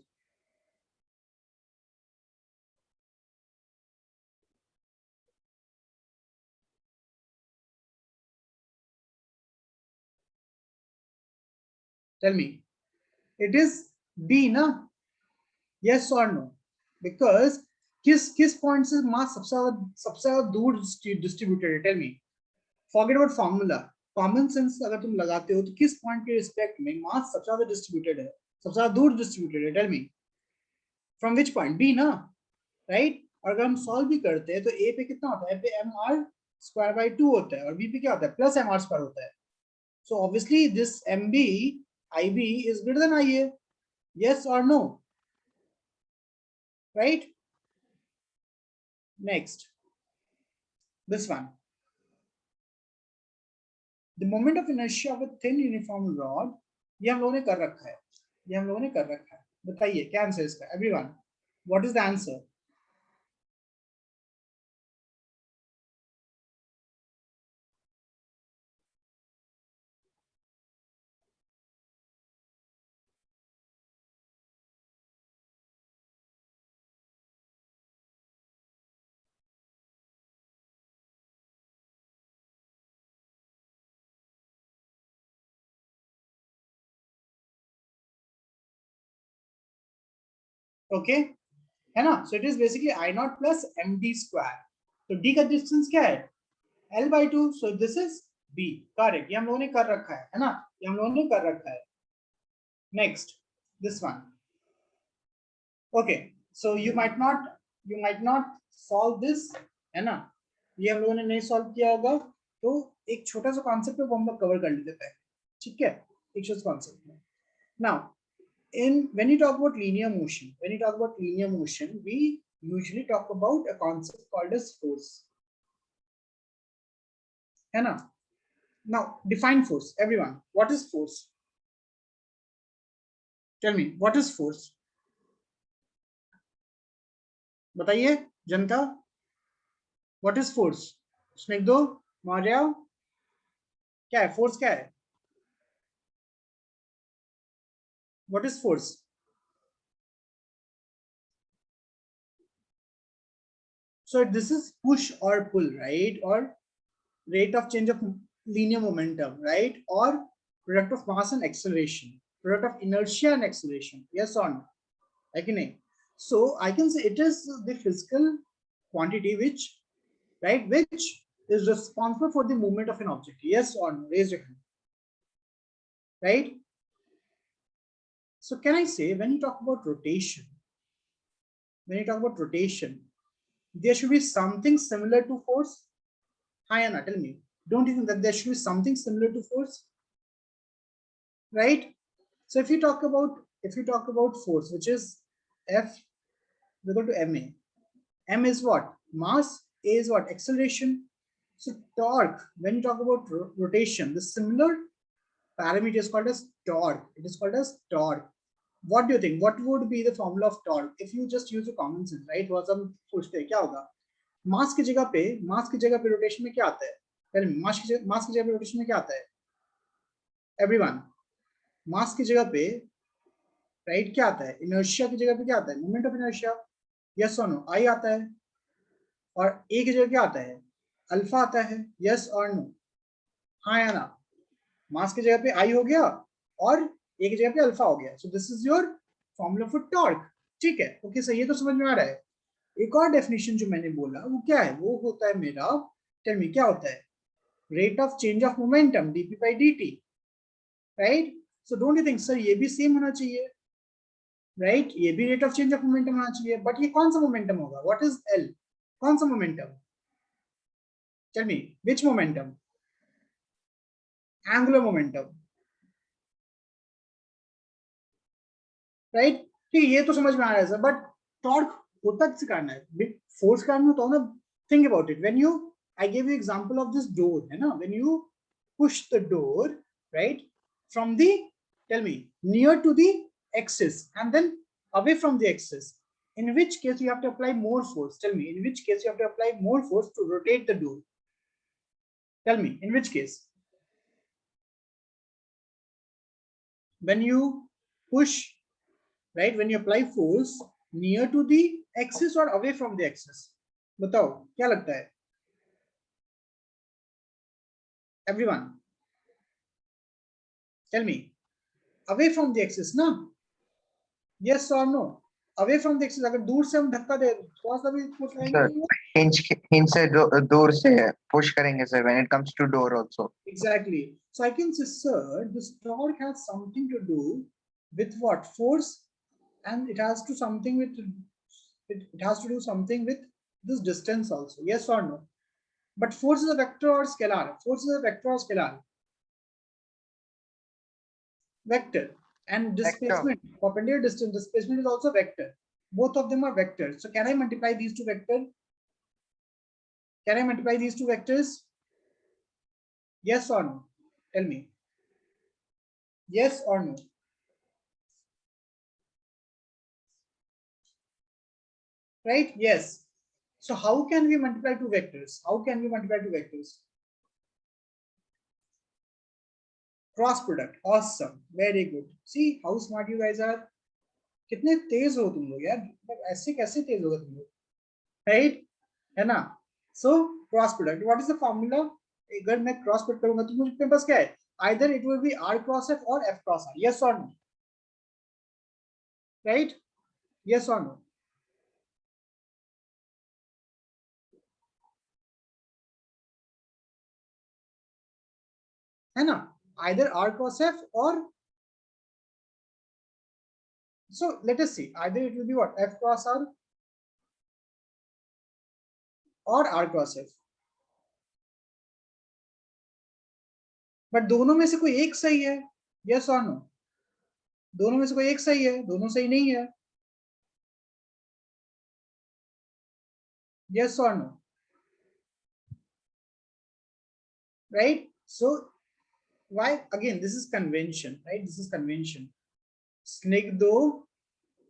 Tell me. It is D, na? Yes or no? Because किस point से mass सबसे ज़्यादा दूर distributed है? Tell me. Forget about formula. Common sense अगर तुम लगाते हो तो किस point के respect में mass सबसे ज़्यादा distributed है? सबसे ज़्यादा दूर distributed है? Tell me. From which point? B, ना? Right? और अगर हम solve भी करते हैं तो A पे कितना होता है? A पे mr square by 2 होता है और B पे क्या होता है? Plus mr square होता है. So obviously this MB IB is greater than IA. Yes or no? Right? Next. This one. The moment of inertia of a thin uniform rod, ये हम लोगों ने कर रखा है. बताइए क्या आंसर इसका everyone, what is the answer? Okay है ना, so it is basically I naught plus M D square. तो डी का डिस्टेंस क्या है? L by 2, so this is B, correct, ये हम लोगों ने कर रखा है ना, ये हम लोगों ने कर रखा है। Next this one, okay, so you might not solve this, है ना, ये हम लोगों ने नहीं सॉल्व किया होगा, तो एक छोटा सा कॉन्सेप्ट है वो हम लोग कवर कर लेते हैं, ठीक है, एक छोटा सा कॉन्सेप्ट में। Now in when you talk about linear motion, we usually talk about a concept called as force, है ना। Now define force, everyone, what is force? Tell me, what is force? बताइए जनता, what is force? स्निग्धो, मार्या, क्या है force? क्या है? What is force? So this is push or pull, right? Or rate of change of linear momentum, right? Or product of mass and acceleration, product of inertia and acceleration, yes or no? Like, so I can say it is the physical quantity which, right, which is responsible for the movement of an object, yes or no? Raise your hand, right? So can I say when you talk about rotation, there should be something similar to force? Hi Anna, tell me, don't you think that there should be something similar to force, right? So if you talk about force, which is F equal to ma, m is what? Mass. A is what? Acceleration. So torque, when you talk about rotation, the similar parameter is called as torque. It is called as torque. What do you think? What would be the formula of torque if you just use a common sense, right? वो हम पूछते हैं क्या होगा? मास की जगह पे rotation में क्या आता है? पहले मास की जगह पे रोटेशन में क्या आता है? एवरीवन, मास की जगह पे, राइट, क्या आता है? इनर्शिया की जगह पे क्या आता है? मोमेंट ऑफ इनर्शिया, यस और नो? आई आता है। और ए की जगह क्या आता है? अल्फा आता है, यस और नो? हाँ या ना? मास की जगह पे आई हो गया और ए की जगह पे अल्फा हो गया, so this is your formula for torque, ठीक है, ओके, सही है, तो समझ में आ रहा है। एक और डेफिनेशन जो मैंने बोला वो क्या है? वो होता है मेरा, टेल मी, क्या होता है? Rate of change of momentum, DP by D, right? So don't you think sir ये भी सेम होना चाहिए, राइट? ये भी rate of change of momentum होना चाहिए, बट ये कौन सा मोमेंटम होगा? What is L? कौन सा momentum? Tell me, which momentum? Angular momentum, right? ठीक है, ये तो समझ में आ रहा है सर, बट टॉर्क होता किस कारण है? फोर्स कारण होता हो ना। Think about it, when you, I give you example of this door, है ना, when you push the door, right, from the, tell me, near to the axis and then away from the axis, in which case you have to apply more force? Tell me, in which case you have to apply more force to rotate the door? Tell me, in which case? When you push, right, when you apply force near to the axis or away from the axis? बताओ क्या लगता है everyone? Tell me, away from the axis ना? yes or no? away from the axis, अगर दूर से हम धक्का दे थोड़ा सा भी पुश Sir, आएंगे, hinge से दूर से push करेंगे sir when it comes to door also. exactly. So I can say, sir, this torque has something to do with what? Force, and it has to something with it has to do something with this distance also, yes or no? But force is a vector or scalar? Force is a vector or scalar? Vector. And displacement, perpendicular distance, displacement is also vector. Both of them are vectors. So can I multiply these two vectors? Can I multiply these two vectors? Yes or no? Tell me. Yes or no? right? Yes. So how can we multiply two vectors? How can we multiply two vectors? Cross product. Awesome. Very good. See how smart you guys are. कितने तेज हो तुम लोग यार, मतलब ऐसे कैसे तेज होगा तुम लोग, राइट, है ना? So cross product, what is the formula? अगर मैं क्रॉस प्रोडक्ट करूंगा तो मुझे पास क्या है, either it will be R cross F और एफ क्रॉस आर, यस और नो, राइट, यस और नो? है ना, आइदर आर क्रॉस एफ और, so let us see, either it will be what, f cross r or r cross f, but दोनों में से कोई एक सही है, यस और नो? दोनों में से कोई एक सही है, दोनों सही नहीं है, yes or no, right? So why, again, this is convention, right? This is convention. snigdho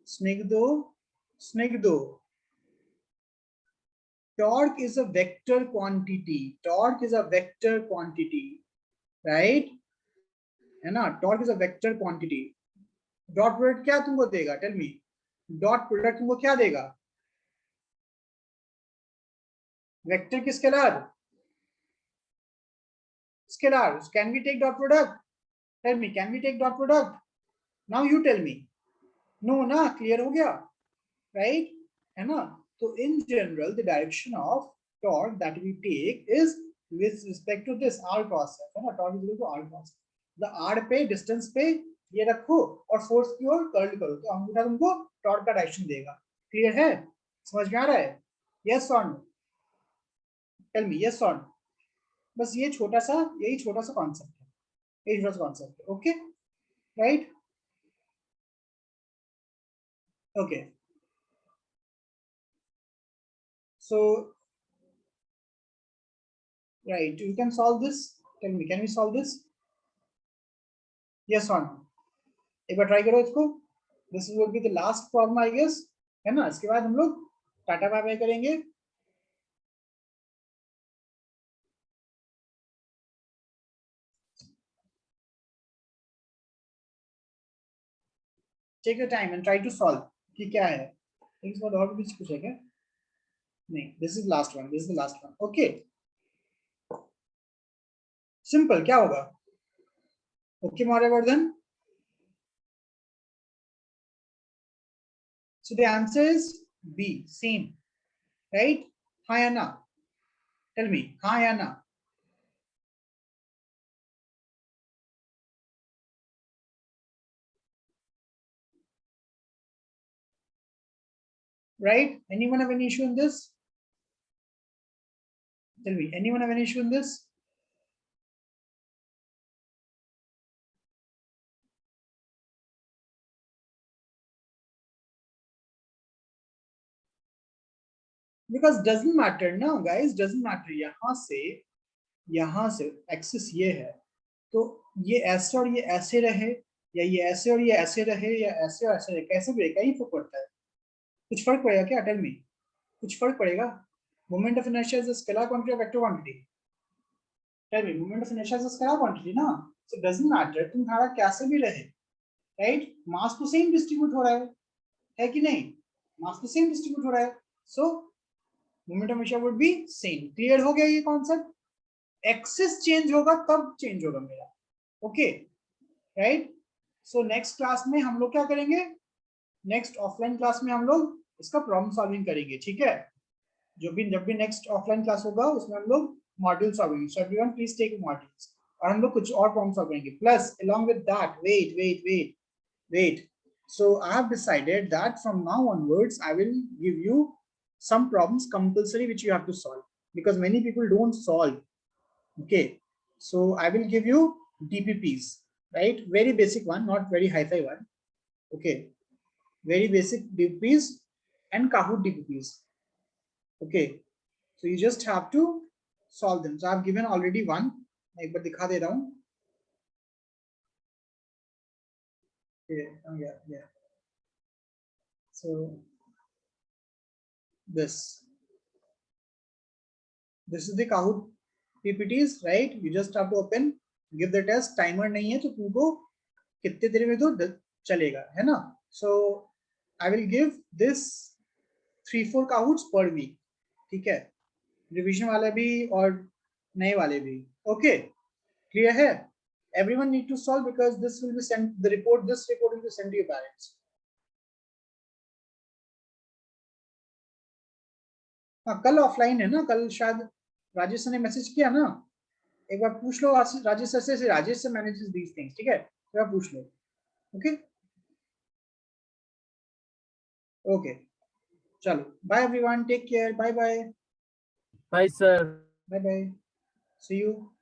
snigdho snigdho, torque is a vector quantity, torque is a vector quantity, right? है ना, torque is a vector quantity. Dot product क्या तुमको देगा, tell me, dot product तुमको क्या देगा? Vector की scalar, scalar, can we take dot product? Tell me, can we take dot product? Now you tell me, no ना, clear हो गया, राइट, है ना? तो in general the direction of torque that we take is with respect to this r cos f, है ना, torque is equal to r cos, the r पे distance पे ये रखो और फोर्स की ओर कर्ल करो तो अंगूठा तुमको टॉर्क का डायरेक्शन देगा, क्लियर है, समझ में आ रहा है, यस और नो? टेल मी, यस और नो? बस ये छोटा सा, यही छोटा सा कॉन्सेप्ट है, यही छोटा सा कॉन्सेप्ट है, okay, right, okay, so right, you can solve this, tell me, can we solve this, yes or no? एक बार ट्राई करो इसको, this would be the last problem I guess, है ना, इसके बाद हम लोग टाटा बाय बाय करेंगे। Take your time and try to solve कि क्या है, इसके बाद और भी कुछ है क्या? नहीं, this is last one, this is the last one, okay, simple, क्या होगा, okay मौर्यवर्धन? So the answer is B, same, right? हाँ या ना? Tell me, हाँ या ना? Right? Anyone have any issue in this? Tell me, anyone have any issue in this? Because doesn't matter ना guys, doesn't matter, यहाँ से axis ये है, तो ये ऐसे और ये ऐसे रहे, या ये ऐसे और ये ऐसे रहे, या ऐसे और ऐसे रहे, कैसे भी क्या ही फर्क पड़ता है, कुछ फर्क पड़ेगा क्या, टेल मी, कुछ फर्क पड़ेगा? Moment of inertia is a scalar quantity और vector quantity, tell me, moment of inertia is a scalar quantity ना, सो डजंट मैटर तुम धारा कैसे भी रहे, राइट, मास तो सेम डिस्ट्रीब्यूट हो रहा है कि नहीं, मास तो सेम डिस्ट्रीब्यूट हो रहा है, सो moment of inertia would be same, clear हो गया ये कॉन्सेप्ट? एक्सिस चेंज होगा तब चेंज होगा मेरा, okay, right? So next class में हम लोग क्या करेंगे, नेक्स्ट ऑफलाइन क्लास में हम लोग इसका प्रॉब्लम सॉल्विंग करेंगे, ठीक है? जब भी नेक्स्ट ऑफलाइन क्लास होगा उसमें हम लोग module solving, so everyone please take modules, और हम लोग कुछ और प्रॉब्लम सॉल्व करेंगे, plus along with that, wait, so I have decided that from now onwards I will give you some problems compulsory which you have to solve, because many people don't solve, okay? So I will give you DPPs, right? Very basic one, not very high-fi one, okay? Very basic DPPs and Kahoot DPPs, okay? So you just have to solve them. So I have given already one, मैं एक बार दिखा दे रहा हूँ, yeah, so this is the Kahoot PPTs, right? You just have to open, give the test. Timer नहीं है तो तुमको कितने देर में तो चलेगा, है ना? So I will give this 3-4 Kahoots per week, ठीक है? रिविजन वाले भी और नए वाले भी. Okay, clear है? Everyone need to solve because this will be sent. The report, this report will be sent to your parents. हाँ, कल ऑफलाइन है ना, कल शायद राजेश सर ने मैसेज किया ना, एक बार पूछ लो राजेश सर से. Rajesh sir manages these things, ठीक है? एक बार पूछ लो. ओके ओके, चलो, bye everyone, take care, bye bye. Bye, sir. Bye bye, see you.